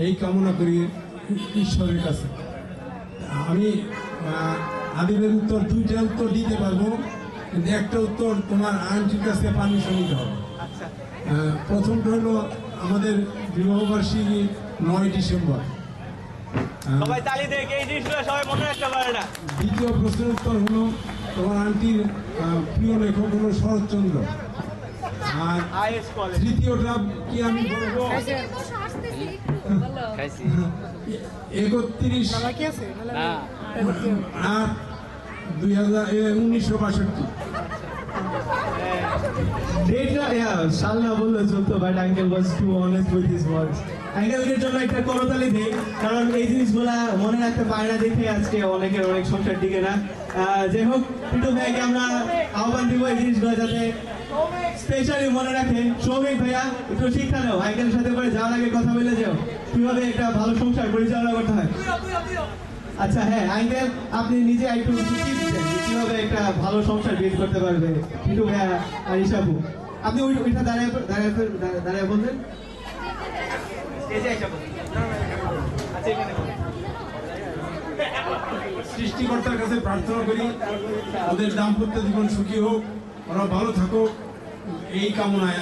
এই কামনা করি ঈশ্বরের কাছে। আমি আদিবের উত্তর দুইটা উত্তর দিতে পারবো, কিন্তু একটা উত্তর তোমার আন্টির কাছে পারমিশন নিতে হবে। প্রথমটা হলো আমাদের বিবাহবার্ষিকী 9 ডিসেম্বর। সবাই তালি দেয়, এই জিনিসগুলো সবাই মনে রাখতে পারে না। দ্বিতীয় প্রশ্নের উত্তর হলো তোমার আন্টির প্রিয় লেখক হলো শরৎচন্দ্র। আর তৃতীয়টা কি আমি বলবো 31/8/1962। ডেটটা সাল না বললে চলতো, but uncle was too honest with his words. আঙ্কেলকে জন্য একটা করতালি দিই, কারণ এই জিনিসগুলা মনে রাখতে পারে না দেখে আজকে অনেকের অনেক সংসার টিকে না। যাই হোক, পিটু ভাইকে আমরা আহ্বান দিব এই জিনিসগুলো যাতে স্পেশালি মনে রাখে। সৌমিক ভাইয়া একটু শিক্ষা দাও, আঙ্কেলের সাথে করে যাওয়ার আগে কথা বলে যাও কিভাবে একটা ভালো সংসার পরিচালনা করতে হয়। আচ্ছা হ্যাঁ আঙ্কেল, আপনি নিজে একটু কিভাবে একটা ভালো সংসার বিল্ড করতে পারবে পিটু ভাইয়া আর ইসাবু। আপনি ওইটা দাঁড়ায় বলবেন। সৃষ্টিকর্তার কাছে প্রার্থনা করি ওদের দাম্পত্য জীবন সুখী হোক, ওরা ভালো থাকুক এই কামনায়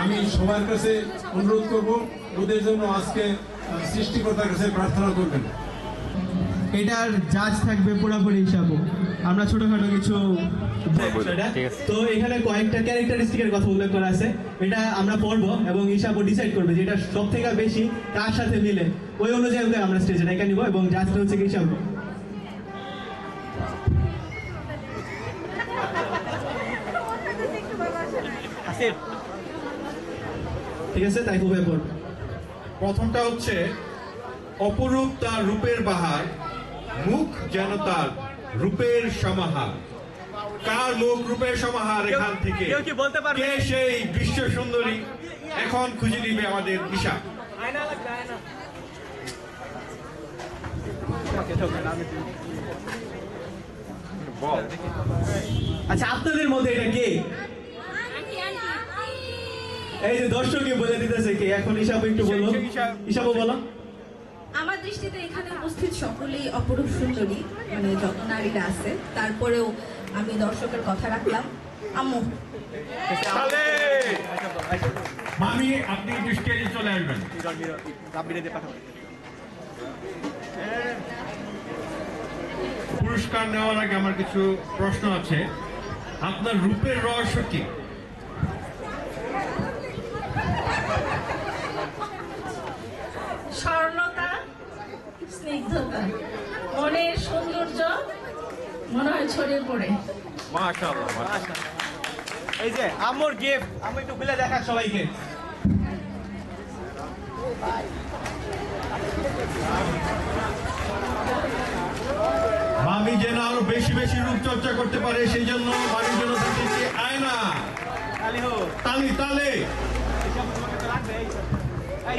আমি সবার কাছে অনুরোধ করব ওদের জন্য আজকে সৃষ্টিকর্তার কাছে প্রার্থনা করবেন। এটার জাজ থাকবে পুরোপুরি হিসাব। আমরা ছোটখাটো কিছু তো এখানে কয়েকটা ক্যারেক্টারিস্টিকের কথা উল্লেখ করা আছে, এটা আমরা পড়বো এবং হিসাবও ডিসাইড করবে যেটা সব থেকে বেশি কার সাথে মিলে, ওই অনুযায়ী আমরা স্টেজে ডেকে নিব এবং জাজটা হচ্ছে হিসাব। ঠিক আছে, তাই খুবই পড়বে। প্রথমটা হচ্ছে অপরূপ তার রূপের বাহার, মুখ যেন তার রূপের সমাহার। কার মুখ রূপের সমাহার? এখান থেকে কে সেই বিশ্ব সুন্দরী? এখন খুঁজে নিবে আমাদের ঈশা। আচ্ছা, আপনাদের মধ্যে এটা কে? এই যে দর্শকই বলে দিতেছে কে। এখন হিসাব একটু বলো, হিসাবও বলো। আমার দৃষ্টিতে এখানে উপস্থিত সকলেই অপরূপ সুন্দরী, মানে যত নারীরা আছে, তারপরেও আমি দর্শকের কথা রাখলাম আম্মু। মামি আপনি স্টেজে চলে আসবেন। পুরস্কার নেওয়ার আগে আমার কিছু প্রশ্ন আছে। আপনার রূপের রহস্য কি? স্বর্ণতা, স্নিগ্ধতা, মনের সৌন্দর্য মনে হয় ছড়িয়ে পড়ে। মাশাআল্লাহ। এই যে আম্মুর গিফট, আমি একটু খুলে দেখা সবাইকে। মামি যেন আরো বেশি বেশি রূপ চর্চা করতে পারে, সেই জন্য মামির জন্য দিচ্ছি আয়না। তালি তালে।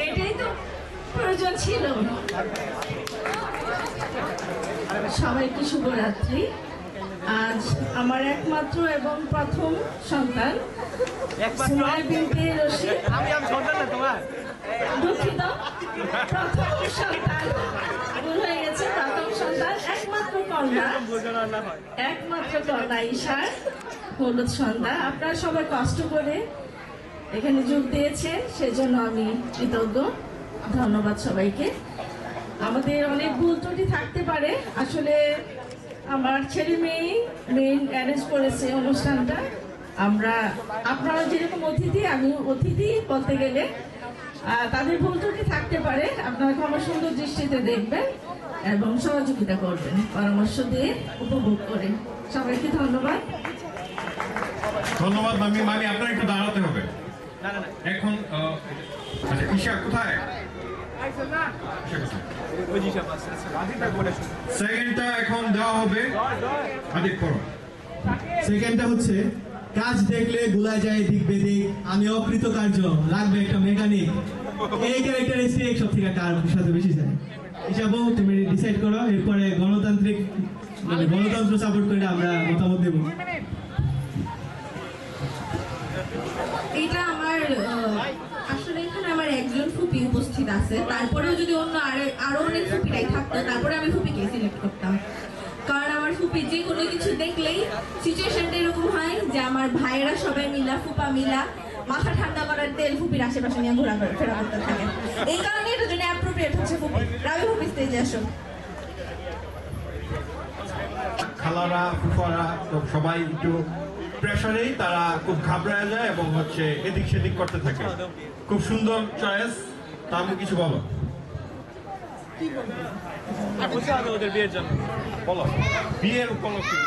এটাই তো প্রয়োজন ছিল। সবাইকে শুভরাত্রি। আজ আমার একমাত্র এবং প্রথম সন্তান সুমাইয়া বিনতে রশিদ। দুঃখিত, প্রথম সন্তান ভুল হয়ে গেছে। প্রথম সন্তান একমাত্র কন্যা ঈশার হলুদ সন্ধ্যা। আপনারা সবাই কষ্ট করে এখানে যোগ দিয়েছেন, সেজন্য আমি কৃতজ্ঞ। ধন্যবাদ সবাইকে। আমাদের অনেক ভুল ত্রুটি থাকতে পারে, আসলে আমার ছেলে মেয়ে অ্যারেঞ্জ করেছে অনুষ্ঠানটা। আপনারা যেরকম অতিথি, আমি অতিথি বলতে গেলে তাদের ভুল ত্রুটি থাকতে পারে। আপনারা ক্ষমা সুন্দর দৃষ্টিতে দেখবেন এবং সহযোগিতা করবেন, পরামর্শ দিয়ে উপভোগ করে। সবাইকে ধন্যবাদ। ধন্যবাদ মামি। মামি আপনার একটু দাঁড়াতে হবে এখন। আচ্ছা, ঈশা কোথায়? সেকেন্ডটা এখন দেওয়া হবে। সেকেন্ডটা হচ্ছে কাজ দেখলে গুলা যায় দিক বেদিক, আমি অকৃতকার্য, লাগবে একটা মেকানিক। এই ক্যারেক্টারিস্টিক সব থেকে কার সাথে বেশি যায় হিসাবও তুমি ডিসাইড করো। এরপরে গণতন্ত্র সাপোর্ট করে আমরা মতামত দেব। এটা আমার আসলে উপস্থিত আছে, তারপরেও যদি অন্য আরো অনেক ফুপিরাই থাকতো, তারপরে আমি ফুপিকে সিলেক্ট করতাম। কারণ আমার ফুপি যে কোনো কিছু দেখলেই সিচুয়েশনটা এরকম হয় যে আমার ভাইয়েরা সবাই মিলা, ফুপা মিলা মাথা ঠান্ডা করার তেল ফুপির আশেপাশে নিয়ে ঘোরাফেরা করতে থাকে। এই কারণে এটার জন্য অ্যাপ্রোপ্রিয়েট হচ্ছে ফুপি। রাবি ফুপি স্টেজে আসো। খালারা ফুফারা সবাই একটু প্রেশারেই তারা খুব ঘাবড়ায় যায় এবং হচ্ছে এদিক সেদিক করতে থাকে। খুব সুন্দর চয়েস। তা আমি কিছু বলো ওদের বিয়ের জন্য বলো, বিয়ের উপলক্ষে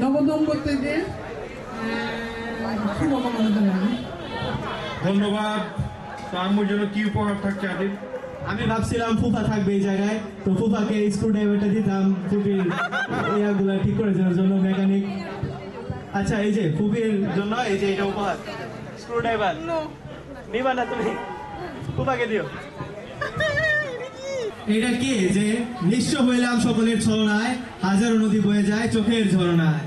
নবদম্পতিদের শুভকামনা জানাই। ধন্যবাদ। তো আম্মুর জন্য কি উপহার থাকছে আদিব? আমি ভাবছিলাম ফুফা থাকবে এই জায়গায়, তো ফুফাকে স্ক্রু ড্রাইভারটা দিতাম ফুপির এয়ারগুলো ঠিক করে দেওয়ার জন্য, মেকানিক। আচ্ছা এই যে ফুপির জন্য এই যে এটা উপহার, স্ক্রু ড্রাইভার নিবা না তুমি, ফুফাকে দিও। এটা কি যে নিঃস্ব হইলাম সকলের ছলনায়, হাজারো নদী বয়ে যায় চোখের ঝরনায়,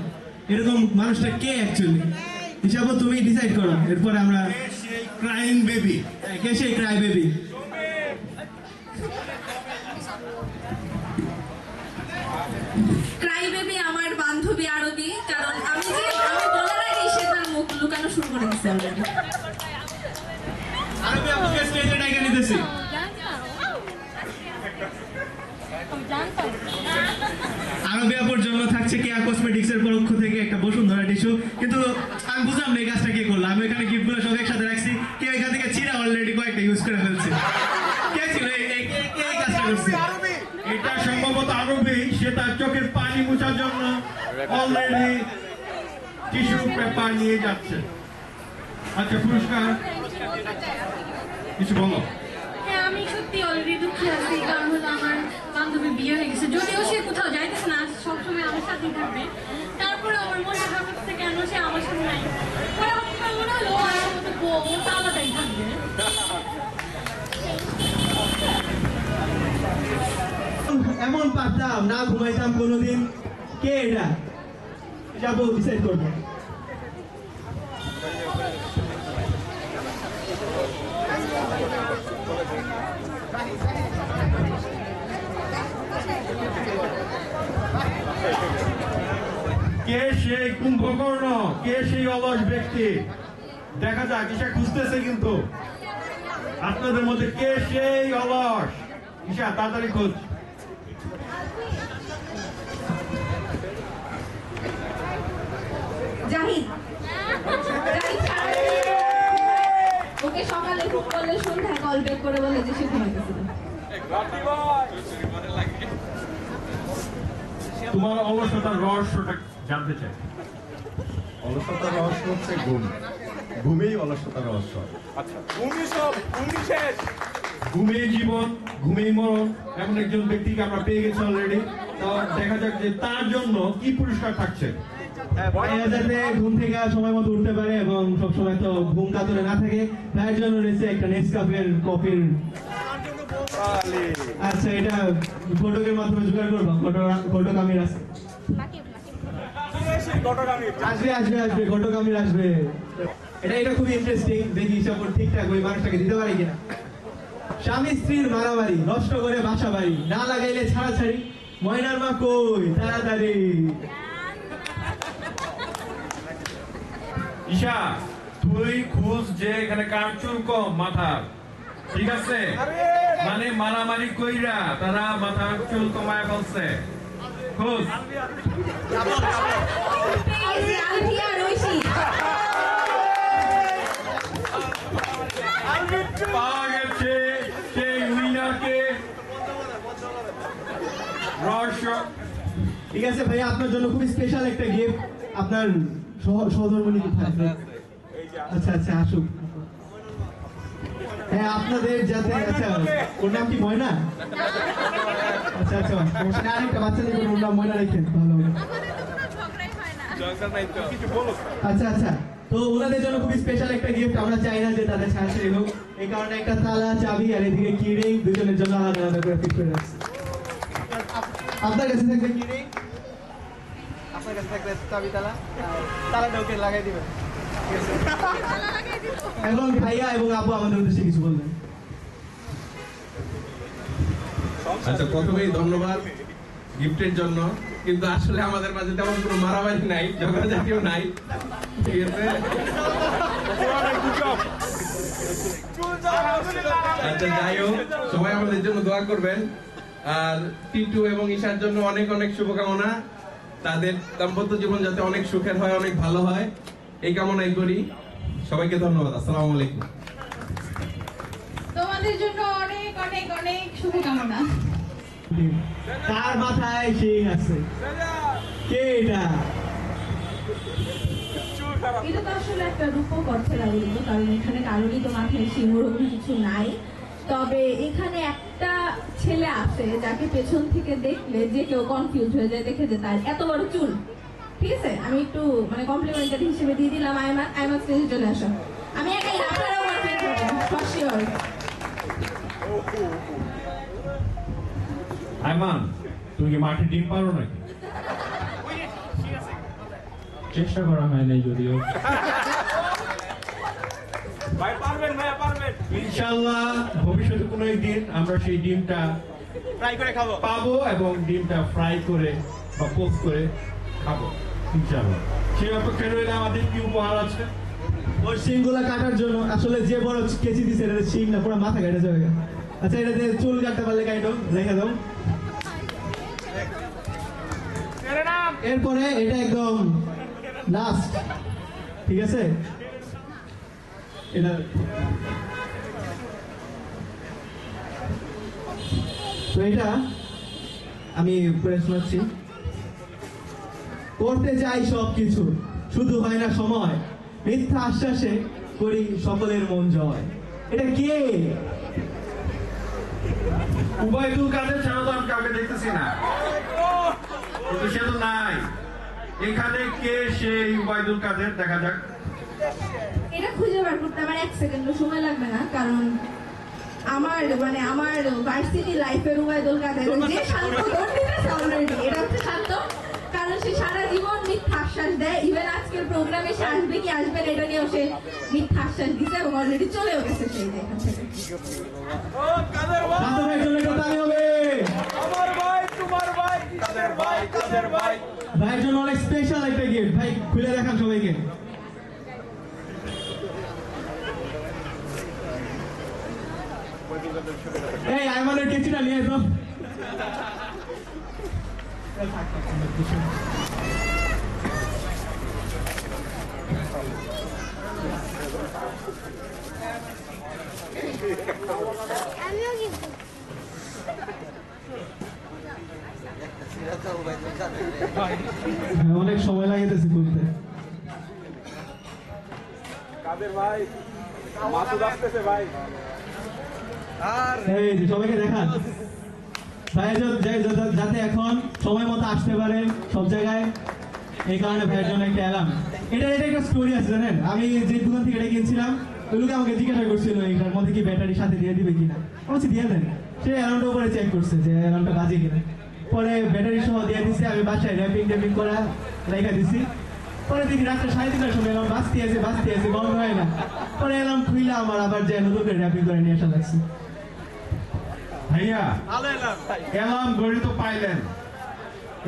এরকম মানুষটা কে অ্যাকচুয়ালি হিসাব তুমি ডিসাইড করো। এরপরে আমরা ক্রাইং বেবি, কে সেই ক্রাই বেবি? ক্রাই বেবি আমার বান্ধবী আরবি, কারণ আমি বলার আগে সে তার মুখ লুকানো শুরু করে দিচ্ছে অলরেডি। আরবি আপুকে স্টেজে ডাইকা নিতেছি। আরবি আপুর জন্য থাকছে কেয়া কসমেটিক্স এর পক্ষ থেকে একটা বসুন্ধরা টিস্যু, কিন্তু আমি বুঝলাম না এই কাজটা কে করলো। আমি এখানে গিফটগুলো সব একসাথে রাখছি, কেউ এখান থেকে চিরা অলরেডি কয়েকটা ইউজ করে ফেলছে। কে ছিল এই কাজটা করছে? এটা সম্ভবত আরবি, সে তার চোখের পানি মোছার জন্য অলরেডি টিস্যু পেপার নিয়ে যাচ্ছে। আচ্ছা পুরস্কার কিছু বলো। হ্যাঁ, আমি সত্যি অলরেডি দুঃখী আছি, কারণ হলো আমার বান্ধবীর বিয়ে হয়ে গেছে। যদিও সে কোথাও যাইতেছে না, সবসময় আমার সাথেই থাকবে, তারপরে আমার মনে খারাপ হচ্ছে কেন সে আমার সাথে নাই। মনে হলো আমার মতো বউ তো আলাদাই থাকবে। এমন পারতাম না, ঘুমাইতাম কোনোদিন। কে এটা? যাবো ডিসাইড করবো। কে সেই কুম্ভকর্ণ, কে সেই অলস ব্যক্তি? দেখা যাক, ঈশা খুঁজতেছে কিন্তু আপনাদের মধ্যে কে সেই অলস। ঈশা তাড়াতাড়ি খোঁজ। জাহিদ ওকে সকালে ফোন করলে সন্ধ্যায় কল ব্যাক করে বলে যে সে ঘুমাইতেছিল। তোমার অলসতার রহস্যটা জানতে চাই। অলসতার রহস্য হচ্ছে ঘুম, ঘুমেই অলসতার রহস্য। আচ্ছা, ঘুমেই জীবন, ঘুমেই মরণ, এমন একজন ব্যক্তিকে আমরা পেয়ে গেছি অলরেডি। তো দেখা যাক যে তার জন্য কি পুরস্কার থাকছে। যাতে ঘুম থেকে সময় মতো উঠতে পারে এবং সবসময় তো ঘুম কাতরে না থাকে, তার জন্য রয়েছে একটা নেসকাফের কফির। আচ্ছা, এটা ফটোকের মাধ্যমে জোগাড় করবো। ফটোকামির আসবে আসবে আসবে ফটোকামির আসবে। এটা খুবই ইন্টারেস্টিং। দেখি হিসাব ঠিকঠাক ওই মানুষটাকে দিতে পারি কিনা। স্বামী স্ত্রীর মারামারি, নষ্ট করে বাসা বাড়ি, না লাগাইলে ছাড়াছাড়ি, ময়নার মা কই তাড়াতাড়ি। ঈশা, তুই খুঁজ যে এখানে কার চুল কম মাথার, ঠিক আছে? মানে মারামারি কইরা তারা মাথার চুল কমায় ফেলছে। খোঁজ। পাওয়া গেছে সেই উইনারকে। রহস্য। ঠিক আছে ভাইয়া, আপনার জন্য খুবই স্পেশাল একটা গিফট। আপনার সহধর্মণী কোথায়? আচ্ছা আচ্ছা, আসুক। হ্যাঁ, আপনাদের যাতে। আচ্ছা, ওর নাম কি ময়না? আচ্ছা আচ্ছা, আরেকটা বাচ্চা নিয়ে ওর নাম ময়না রেখেন, ভালো হবে। আচ্ছা আচ্ছা, তো ওনাদের জন্য খুবই স্পেশাল একটা গিফট। আমরা চাই না যে তাদের ছাড়াছাড়ি হোক, এই কারণে একটা তালা, চাবি আর এদিকে কিরিং দুজনের জন্য আলাদা আলাদা করে ফিট করে রাখছি। আপনার কাছে থাকবে কিরিং, আপনার কাছে থাকবে চাবি, তালাটা ওকে লাগাই দিবেন। এখন ভাইয়া এবং আপু আমাদের উদ্দেশ্যে কিছু বলবেন। আচ্ছা, প্রথমেই ধন্যবাদ গিফটের জন্য, কিন্তু আসলে আমাদের মাঝে তেমন কোনো মারামারি নাই, ঝগড়াঝাটিও নাই, ঠিক আছে? আচ্ছা, যাই হোক, সবাই আমাদের জন্য দোয়া করবেন। আর টিটু এবং ঈশার জন্য অনেক অনেক শুভকামনা, তাদের দাম্পত্য জীবন যাতে অনেক সুখের হয়, অনেক ভালো হয়, এই কামনাই করি। সবাইকে ধন্যবাদ। আসসালামু আলাইকুম। তোমাদের জন্য অনেক অনেক অনেক শুভকামনা। কার মাথায় সেই আছে? কে এটা? এটা তো আসলে একটা রূপক ছেড়া বলবো, কারণ এখানে কারোরই তো মাথায় সিংহরকম কিছু নাই। তবে এখানে একটা ছেলে আছে যাকে পেছন থেকে দেখলে যে কেউ কনফিউজ হয়ে যায়, দেখে যে তার এত বড় চুল। ঠিক আছে, আমি একটু মানে কমপ্লিমেন্টারি হিসেবে দিয়ে দিলাম। আইমান স্টেজে চলে আসো। আমি একাই, আপনারাও পারফেক্ট হবেন ফর শিওর। আইমান, তুমি কি মাঠে ডিম পারো নাকি? চেষ্টা করা হয় নাই যদিও। ভাই পারবেন, ভাইয়া পারবেন ইনশাআল্লাহ ভবিষ্যতে কোনো একদিন আমরা সেই ডিমটা ফ্রাই করে খাবো এবং ডিমটা ফ্রাই করে বা পোস্ট করে খাবো ইনশাআল্লাহ। সেই অপেক্ষায় রইলে আমাদের কি উপহার আছে? ওর শিংগুলা কাটার জন্য আসলে যে বড় কেচি দিছে এটা শিং না, পুরো মাথা কেটে যাবে। আচ্ছা, এটা দিয়ে চুল কাটতে পারলে কাটো, রেখে দাও। এরপরে এটা একদম লাস্ট, ঠিক আছে? এটা তো এটা আমি পড়ে শোনাচ্ছি। করতে চাই সবকিছু, শুধু হয় না সময়, মিথ্যা আশ্বাসে করি সকলের মন জয়। এটা কে? উবাইদুল কাদের ছাড়া তো আমি কাউকে দেখতেছি না, কিন্তু সে তো নাই এখানে। কে সেই উবাইদুল কাদের? দেখা যাক। এটা খুঁজে বার করতে আমার 1 সেকেন্ডও সময় লাগবে না, কারণ আমার ভার্সিটি লাইফের উবাইদুল কাদের যে শান্ত দৌড়িতেছে অলরেডি। এটা হচ্ছে শান্ত, কারণ সে সারা জীবন মিথ্যা আশ্বাস দেয়। ইভেন আজকের প্রোগ্রামে সে আসবে কি আসবে না এটা নিয়েও সে মিথ্যা আশ্বাস দিচ্ছে এবং অলরেডি চলেও গেছে সেই এখান থেকে। ভাইয়ের জন্য অনেক স্পেশাল একটা গিফট। ভাই খুলে দেখান সবাইকে। এই আইমানের কেচিটা নিয়ে তো। অনেক সময় লাগতেছে খুলতে। কাদের ভাই, মাসুদ আসতেছে ভাই। এই যে সবাইকে দেখান ভাই, যাতে এখন সময় মতো আসতে পারে সব জায়গায়, এই কারণে ভাইয়ের জন্য একটা এলাম। এটা একটা স্টোরি আছে জানেন। আমি যে দোকান থেকে এটা কিনছিলাম, ওই লোক আমাকে জিজ্ঞাসা করছিল এটার মধ্যে কি ব্যাটারি সাথে দিয়ে দিবে কিনা। আমি দিয়ে দেন। সে অ্যালার্মটা উপরে চেক করছে যে অ্যালার্মটা বাজে কিনা, পরে ব্যাটারি সহ দিয়ে দিচ্ছে। আমি বাসায় র্যাপিং করা রেখে দিছি। পরে দেখি রাত্রে 3:30টার সময় অ্যালার্ম বাজতে আছে বন্ধ হয় না। পরে অ্যালার্ম খুইলা আমার আবার যে নতুন করে র্যাপিং করে নিয়ে আসা লাগছে। ভাইয়া, অ্যালার্ম ঘড়ি তো পাইলেন,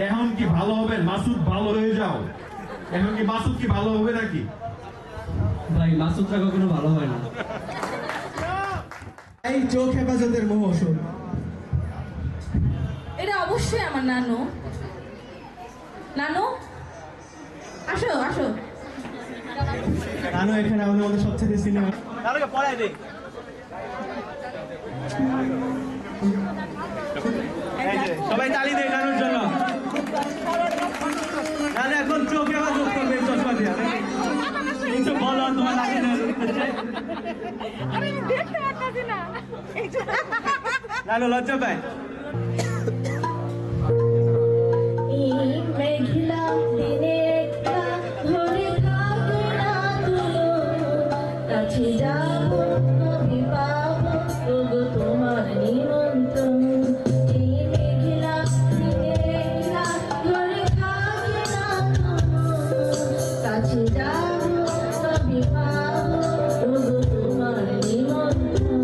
এখন কি ভালো হবে? মাসুদ ভালো হয়ে যাও। এখন কি মাসুদ কি ভালো হবে নাকি? ভাই মাসুদরা কখনো ভালো হয় না। এই চোখ হেফাজতের মহৌষধ, এটা অবশ্যই আমার নানু। নানু আসো আসো। নানু এখানে আমাদের সবচেয়ে সিনেমা। নানুকে পড়াই দে। সবাই তালি দেয় নানুর জন্য। নানু এখন চোখ হেফাজত করবে চশমা দিয়ে। কিছু বলো তোমার লাগে না? নানু লজ্জা পায়। মেঘলা দিনে একটা ধরে থাকো না তুলো, কাছে যাবো নদী পাবো তবু তোমার নিমন্ত্রণ। এই মেঘলা দিনে একটা ধরে থাকো না তুলো, কাছে যাবো নদী পাবো তবু তোমার নিমন্ত্রণ।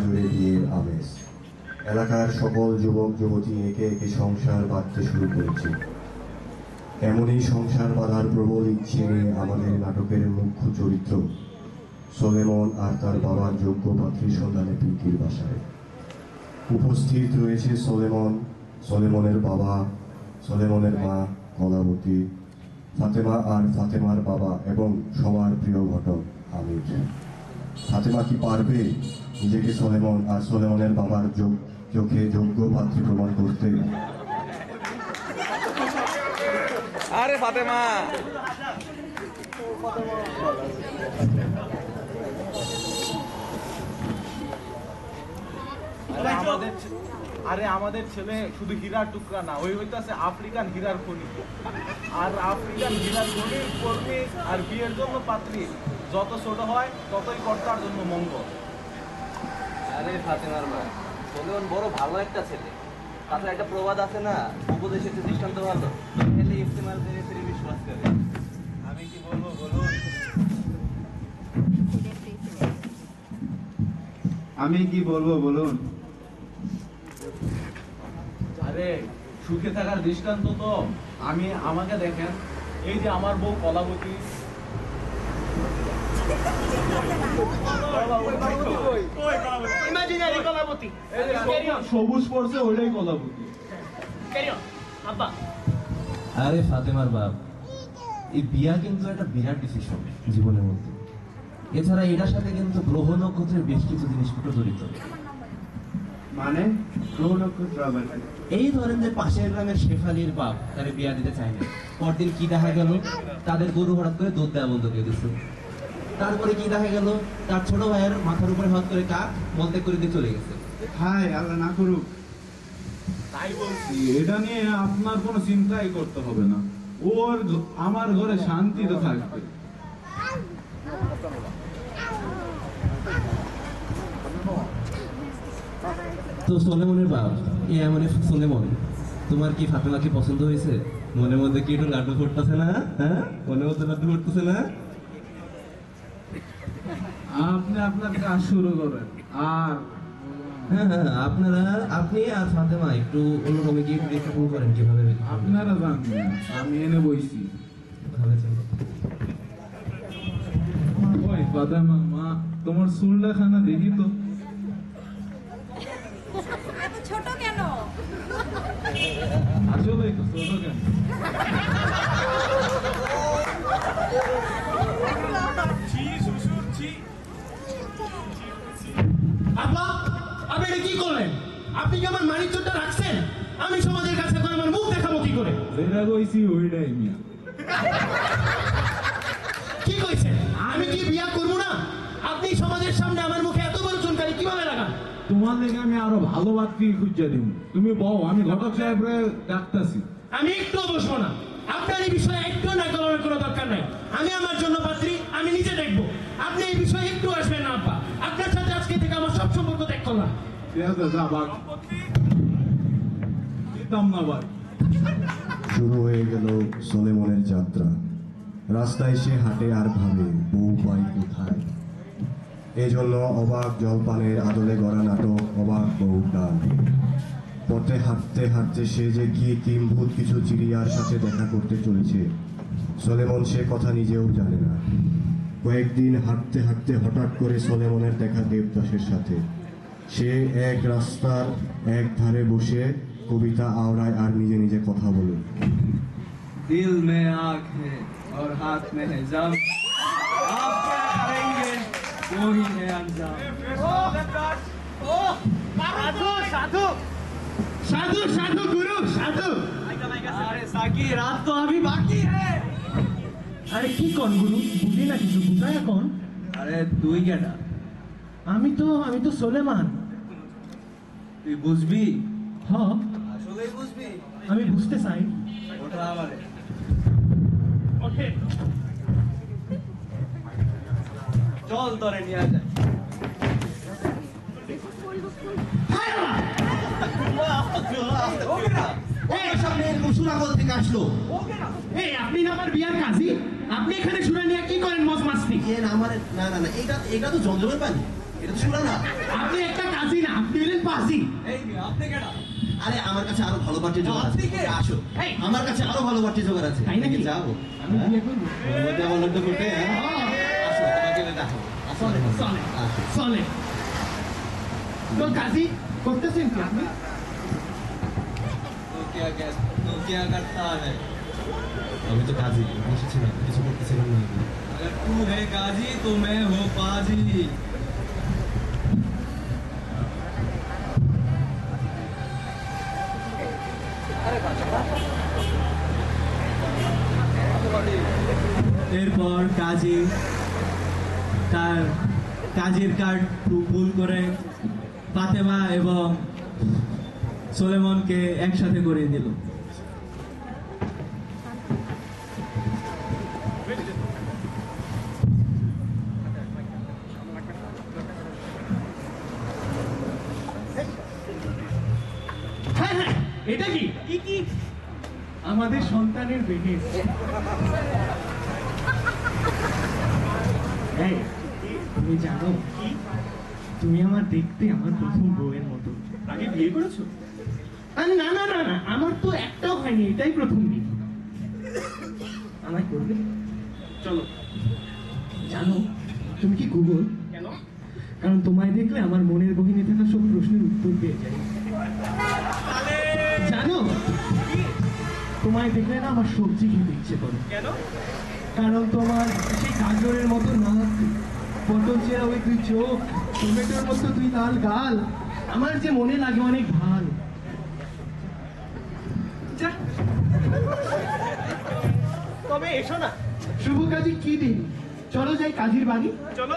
জুড়ে বিয়ের আমেজ। এলাকার সকল যুবক যুবতী একে একে সংসার বাঁধতে শুরু করেছে। এমনই সংসার বাঁধার প্রবল ইচ্ছে নিয়ে আমাদের নাটকের মুখ্য চরিত্র সলেমন আর তার বাবার যোগ্য পাত্রীর সন্ধানে পিঙ্কির বাসায় উপস্থিত রয়েছে সলেমন, সলেমনের বাবা, সলেমনের মা কলাবতী, ফাতেমা আর ফাতেমার বাবা এবং সবার প্রিয় ঘটক আমির। ফাতেমা কি পারবে নিজেকে সলেমন আর সলেমনের বাবার চোখে যোগ্য পাত্রী প্রমাণ করতে? আরে ফাতেমা, আমাদের ছেলে শুধু হীরার টুকরা না, ওই হইতাছে আফ্রিকান হীরার খনি। আর আফ্রিকান হীরার খনির কর্মী আর বিয়ের জন্য পাত্রী যত ছোট হয় ততই কর্তার জন্য মঙ্গল। আরে ফাতেমার মা, সলেমন বড় ভালো একটা ছেলে। তাছাড়া একটা প্রবাদ আছে না, উপদেশের দৃষ্টান্ত ভালো, খেলে ইস্তেমাল করে ফিরে বিশ্বাস করে। আমি কি বলবো বলুন? আরে সুখে থাকার দৃষ্টান্ত তো আমাকে দেখেন, এই যে আমার বউ কলাবতী, সবুজ পড়ছে ওইটাই কলাবতী। আরে ফাতেমার বাপ, এই বিয়া কিন্তু একটা বিরাট ডিসিশন জীবনের মধ্যে। এছাড়া এটার সাথে কিন্তু গ্রহ নক্ষত্রের বেশ কিছু জিনিসপত্র জড়িত। মানে গ্রহ নক্ষত্র আবার এই ধরেন যে পাশের গ্রামের শেফালির বাপ তারে বিয়া দিতে চায় না, পরদিন কি দেখা গেল, তাদের গরু হঠাৎ করে দুধ দেওয়া বন্ধ করে দিচ্ছে। তারপরে কি দেখা গেল, তার ছোট ভাইয়ের মাথার উপরে হাত করে কাক মলত্যাগ করে দিয়ে চলে গেছে। হায় আল্লাহ না করুক। তাই বলছি, এটা নিয়ে আপনার কোনো চিন্তাই করতে হবে না, ওর আমার ঘরে শান্তিতে থাকবে। তো সলেমনের বাপ, মানে সলেমন, তোমার কি ফাতেমাকে পছন্দ হয়েছে? মনের মধ্যে কি একটু লাড্ডু ফুটতেছে না? হ্যাঁ, মনের মধ্যে লাড্ডু ফুটতেছে না? আপনি আপনার কাজ শুরু করেন। আর হ্যাঁ, আপনি আর ফাতেমা একটু অন্যরকম কি শুরু করেন, কিভাবে আপনারা জানবেন। আমি এনে বইছি। ওই ফাতেমা মা, তোমার চুলটা খানা দেখি তো। ছোট কেন? আসলে তো ছোট কেন? আপনি এটা কি করলেন? আপনি কি আমার মানিকজোরটা রাখছেন? আমি সমাজের কাছে এখন আমার মুখ দেখাবো কি করে? যেটা কইছি ওইটাই মিয়া। কি কইছেন? আমি কি বিয়া করবো না? আপনি সমাজের সামনে আমার মুখে এত বড় চুনকারি কিভাবে লাগান? তোমার লেগে আমি আরো ভালো পাত্রী খুঁজে দিব। তুমি বউ, আমি ঘটক সাহেবরে ডাকতাছি। আমি একটু বসবো না। আপনার এই বিষয়ে একটু না করার কোনো দরকার নাই। আমি আমার জন্য পাত্রী আমি নিজে দেখবো। আপনি এই বিষয়ে একটু আসবেন না আপা। আপনার সাথে আজকে থেকে আমার সব সম্পর্ক ত্যাগ করলাম। শুরু হয়ে গেল সলেমনের যাত্রা। রাস্তায় সে হাঁটে আর ভাবে বউ পাই কোথায়। এজন্য অবাক জলপানের আদলে গড়া নাটক অবাক বউ গান। পথে হাঁটতে হাঁটতে সে যে কি কিম্ভূত কিছু চিড়িয়ার সাথে দেখা করতে চলেছে, সলেমন সে কথা নিজেও জানে না। কয়েকদিন হাঁটতে হাঁটতে হঠাৎ করে সলেমনের দেখা দেবদাসের সাথে। সে এক রাস্তার এক ধারে বসে কবিতা আওড়ায় আর নিজে নিজে কথা বলে। দিল মে আঁখ है और हाथ में है जाम, आप क्या करेंगे वो ही है अंजाम। साधु साधु साधु गुरु साधु। अरे साकी, रात तो अभी बाकी है। আরে কি কোন গুরু, বুঝি না কিছু, বুঝায় এখন। আরে তুই কেডা? আমি তো সলেমান। তুই বুঝবি? হ্যাঁ, আসলেই বুঝবি? আমি বুঝতে চাই। ওটা আমারে ওকে, চল তোরে নিয়ে যায়। আপনি না আমার বিয়ার কাজী, আপনি এখানে শুনে নিয়ে কি করেন মজ মাস্তি? এটা তো জমজমের পানি। এটা তো শোনা না। আপনি একটা কাজী না, আপনি হলেন পাজি। এই আপনি কেডা? আরে আমার কাছে আরো ভালো পার্টি জোগাড় আছে। আসো, আমার কাছে আরো ভালো পার্টি জোগাড় আছে। তাই নাকি? যাবো আমি বিয়ে করবো। বলতে আমার লড়তে করতে, আসো তোমাকে দেখো। চলে চলে চলে। তো কাজী করতেছেন কি আপনি? তো क्या करता है? আমি তো কাজী, বসেছিলাম, কিছু করতেছিলাম না। अगर तू है काजी तो मैं हूँ पाजी। এরপর কাজী তার কাজীর কার্ড ভুল করে ফাতেমা এবং সোলেমনকে একসাথে করে দিল। হ্যাঁ হ্যাঁ, এটা কি? কি? আমাদের সন্তানের বেবি। এই, তুমি জানো কি? তুমি আমার দেখতে আমার প্রথম বউয়ের মতো। আগে বিয়ে করেছো? না না না না, আমার তো একটাও হয়নি, এটাই প্রথম বিয়ে। আমায় করবে? চলো। জানো তুমি কি গুগল? কেন? কারণ তোমায় দেখলে আমার মনের গহীনে থাকা সব প্রশ্নের উত্তর পেয়ে যায়। জানো তোমায় দেখলে না আমার সবজি খেতে ইচ্ছে করে। কেন? কারণ তোমার সেই গাজরের মতো নাক, পটল চেরা ওই দুই চোখ, টমেটোর মতো দুই লাল গাল, আমার যে মনে লাগে অনেক ভাল। তবে এসো না, শুভ কাজী কি দিন, চলো যাই কাজীর বাড়ি। চলো।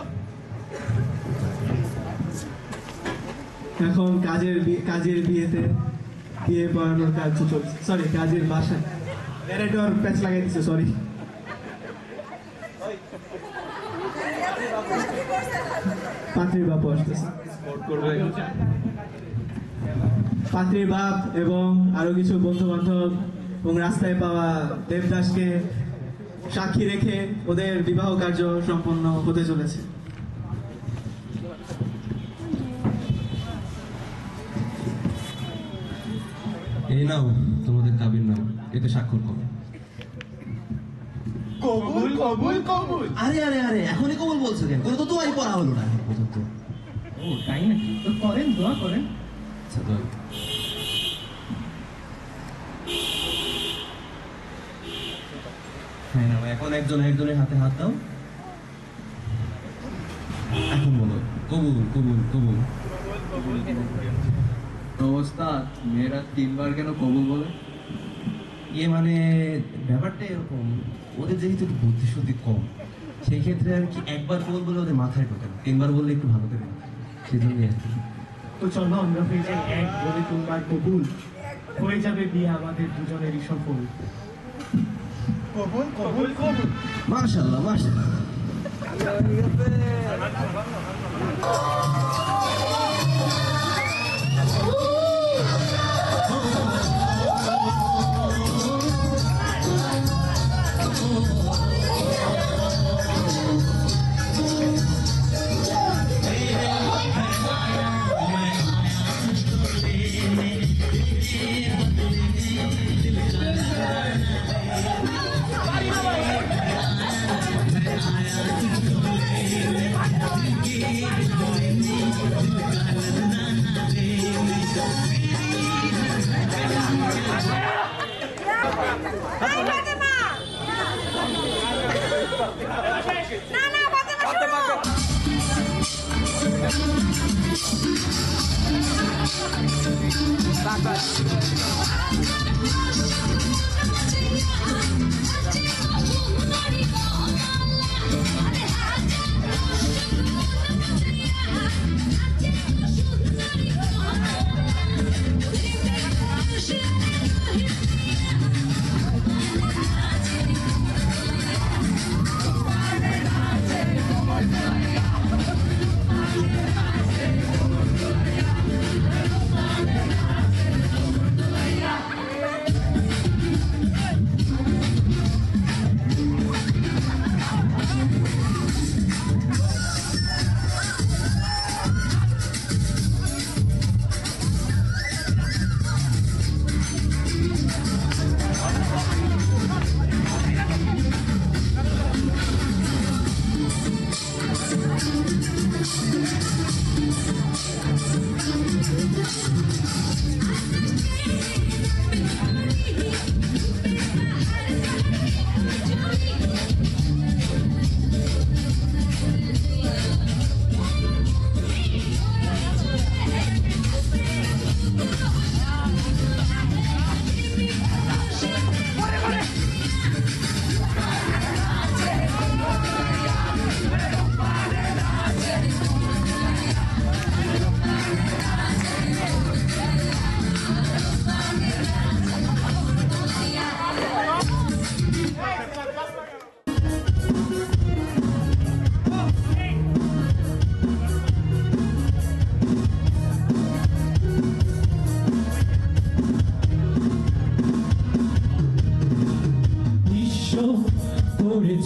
এখন কাজের বিয়েতে বিয়ে পড়ানোর কাজ চলছে। সরি, কাজের বাসায় ন্যারেটর প্যাচ লাগাই দিচ্ছে। সরি। পাত্রীর বাপ আসতেছে। পাত্রীর বাপ এবং আরো কিছু বন্ধু বান্ধব এবং রাস্তায় পাওয়া দেবদাসকে সাক্ষী রেখে ওদের বিবাহ কার্য সম্পন্ন হতে চলেছে। এই নাও তোমাদের কাবির নাম, এতে স্বাক্ষর করো। কবুল কবুল কবুল। আরে আরে আরে, এখনই কবুল বলছো কেন? কোনো তো তোমারই পড়া হলো না এখন পর্যন্ত। ও তাই নাকি? তো করেন, দোয়া করেন। আচ্ছা দোয়া। হ্যাঁ নাও, এখন একজনের হাতে হাত দাও। এখন বলো কবুল কবুল কবুল। অবস্থা মেয়েরা 3 বার কেন কবুল বলে? ইয়ে মানে ব্যাপারটা এরকম, ওদের যেহেতু একটু বুদ্ধি শুদ্ধি কম, সেই ক্ষেত্রে আর কি একবার কবুল বলে ওদের মাথায় ঢোকে না, 3 বার বললে একটু ভালো করে মাথায়, সেই জন্যই আর কি। তো চলো আমরা হয়ে যাই এক, বলে 3 বার কবুল, হয়ে যাবে বিয়ে আমাদের দুজনেরই সফল। কবুল কবুল কবুল। মাশাআল্লাহ মাশাআল্লাহ।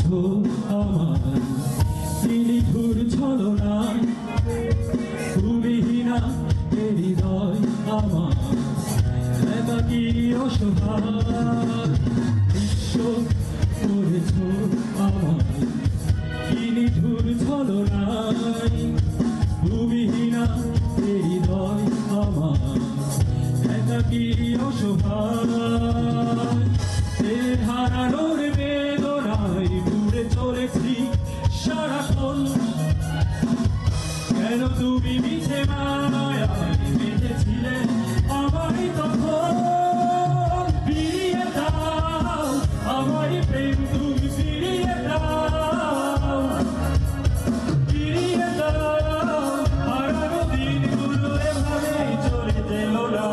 করেছো আমার নিঠুর ছলনায় ভূমিহীনা হৃদয় আমার একাকী অসহায় বিশ্ব করেছো আমার নিঠুর ছলনায় ভূমিহীনা হৃদয় আমার একাকী অসহায় হারানোর বেদনায় ঘুরে চলেছি সারাক্ষণ কেন তুমি মিছে মায়ায় বেঁধেছিলে আমায় তখন ফিরিয়ে দাও আমার প্রেম তুমি ফিরিয়ে দাও ফিরিয়ে দাও হারানো দিনগুলো এভাবে চলে যেল না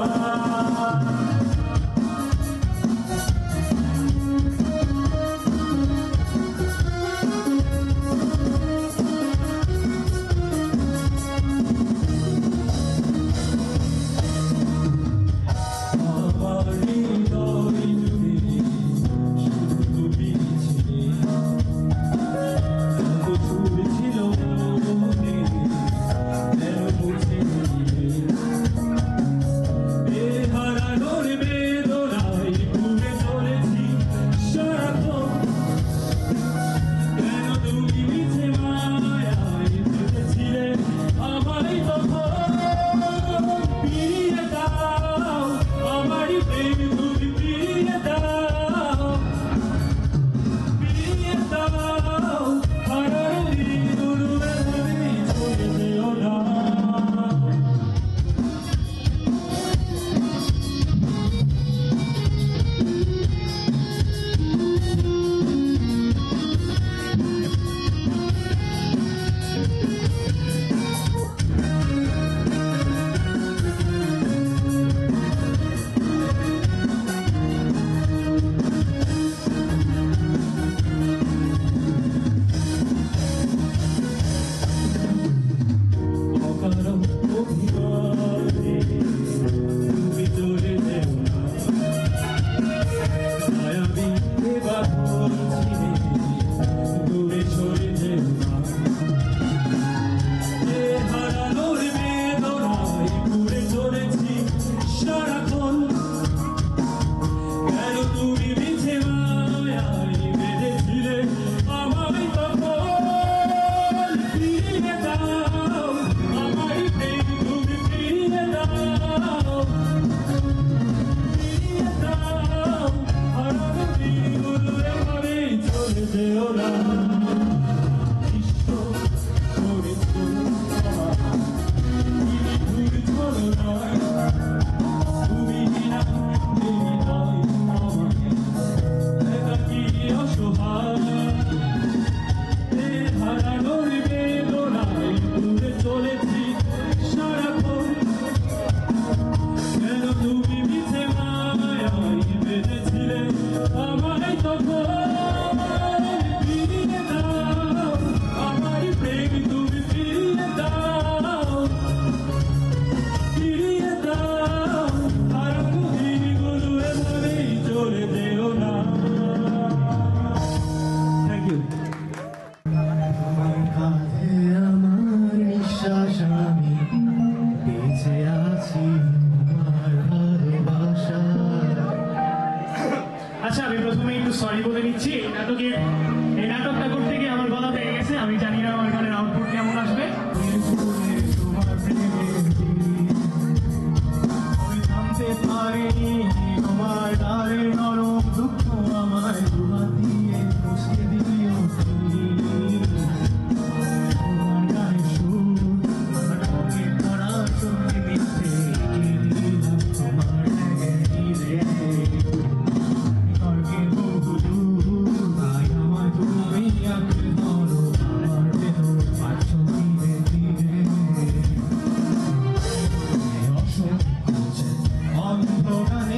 অন্ধকারে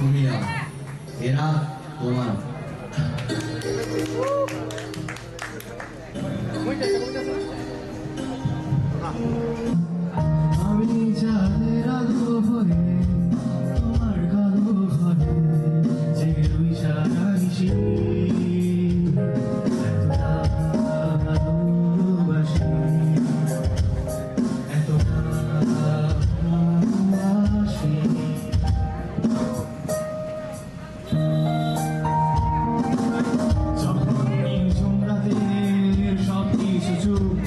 তুমি আমার, এরা তোমার। আমি চাঁদের আলো হয়ে তোমার কালো ঘরে জেগে রই সারা নিশি, এতটা ভালোবাসি, এতটা ভালোবাসি। যখন নিঝুম রাতের সব কিছু চুপ,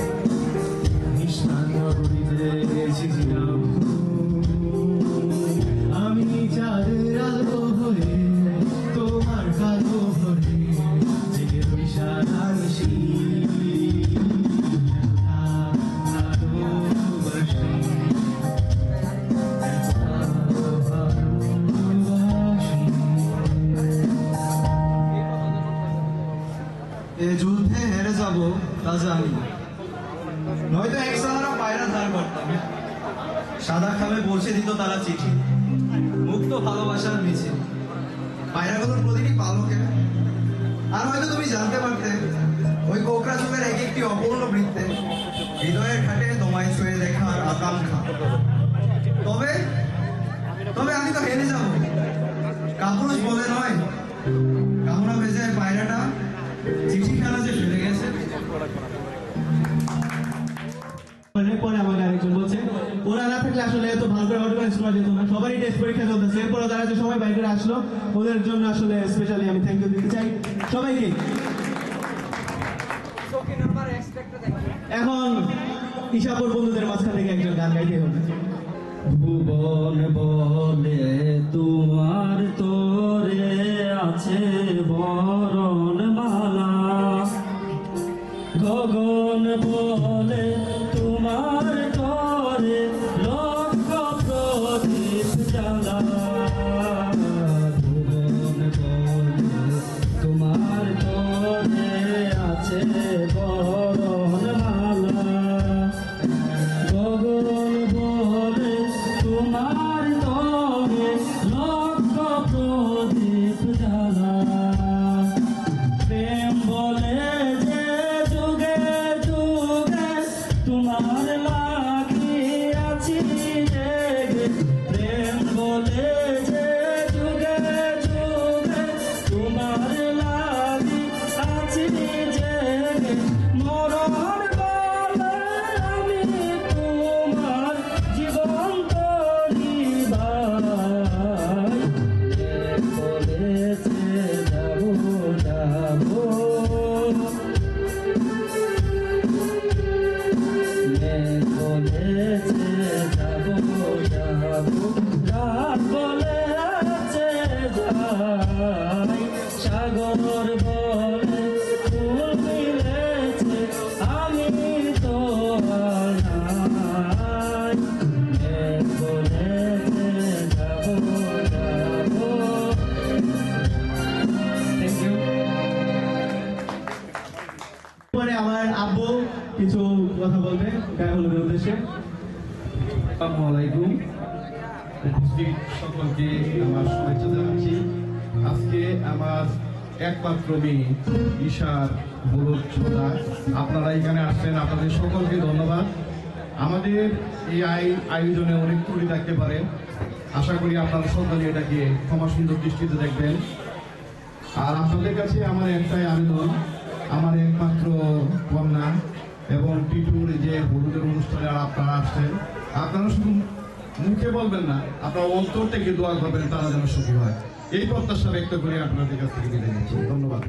আমি চাঁদের আলো হয়ে তোমার কালো ঘরে জেগে রই সারা নিশি, ভালোবাসি, ভালোবাসি। এ যুদ্ধে হেরে যাব তা জানি, নয়তো এক সাহারা পায়রা ধার করতাম। সাদা খামে পৌঁছে দিত তারা চিঠি, মুক্ত ভালোবাসার মিছিল, পায়রাগুলোর প্রতিটি পালকে। আর হয়তো তুমি জানতে পারতে ওই কোকড়া চোখের এক একটি অপূর্ণ বৃত্তে হৃদয়ের ঘাটে তোমায় ছুঁয়ে দেখার আকাঙ্ক্ষা। তবে তবে আমি তো হেরে যাব, কাপুরুষ বলে নয়। কামনা ভেজে পায়রাটা চিঠিখানা যে ফেলে গেছে। পরে আমাকে আরেকজন বলছে ওরা না থাকলে আসলে এত ভালো করে অর্গানাইজ করা যেত না। সবারই টেস্ট পরীক্ষা চলতেছে, এরপরে তারা যে সময় বাইরে আসলো ওদের জন্য আসলে স্পেশালি আমি থ্যাংক ইউ দিতে চাই সবাইকে। এখন ইশাপুর বন্ধুদের মাঝখান থেকে একজন গান গাইতে হবে। ভুবন বলে তোমার তোরে আছে বরণ মালা, গগন বলে তোমার তোরে লক্ষ প্রদীপ জ্বালা, ভুবন বলে তোমার তোরে আছে বরণ মালা, গগন বলে তোমার তোরে লক্ষ প্রদীপ জ্বালা, প্রেম বলে যে যুগে যুগে তোমার লাগিয়াছি জেগে, প্রেম বলে যে যুগে যুগে তোমার লাগিয়াছি জেগে, মরণ বলে আমি তোমার জীবন তরি ভাই, বলেছে যাবো যাবো, বলেছে যাবো যাবো, রাত বলেছে যাই, সাগর বলে ফুল মিলেছে আমি তো আর নাই, বলেছে যাবো যাবো। Thank you. পরে আমার আব্বু কিছু কথা বলবে গায়ে হলুদের উদ্দেশ্যে। আসসালামু আলাইকুম, উপস্থিত সকলকে আমার শুভেচ্ছা জানাচ্ছি। আজকে আমার একমাত্র মেয়ে ঈশার হলুদ ছোঁয়া, আপনারা এখানে আসছেন, আপনাদের সকলকে ধন্যবাদ। আমাদের এই আয়োজনে অনেক ত্রুটি থাকতে পারে, আশা করি আপনারা সকলে এটাকে ক্ষমা সুন্দর দৃষ্টিতে দেখবেন। আর আপনাদের কাছে আমার একটাই আবেদন, আমার একমাত্র কন্যা এবং টিটুর যে হলুদের অনুষ্ঠানে আর আপনারা আসছেন, আপনারা শুধু মুখে বলবেন না, আপনারা অন্তর থেকে দোয়া করবেন তারা যেন সুখী হয়। এই প্রত্যাশা ব্যক্ত করে আপনাদের কাছ থেকে বিদায় নিচ্ছি। ধন্যবাদ।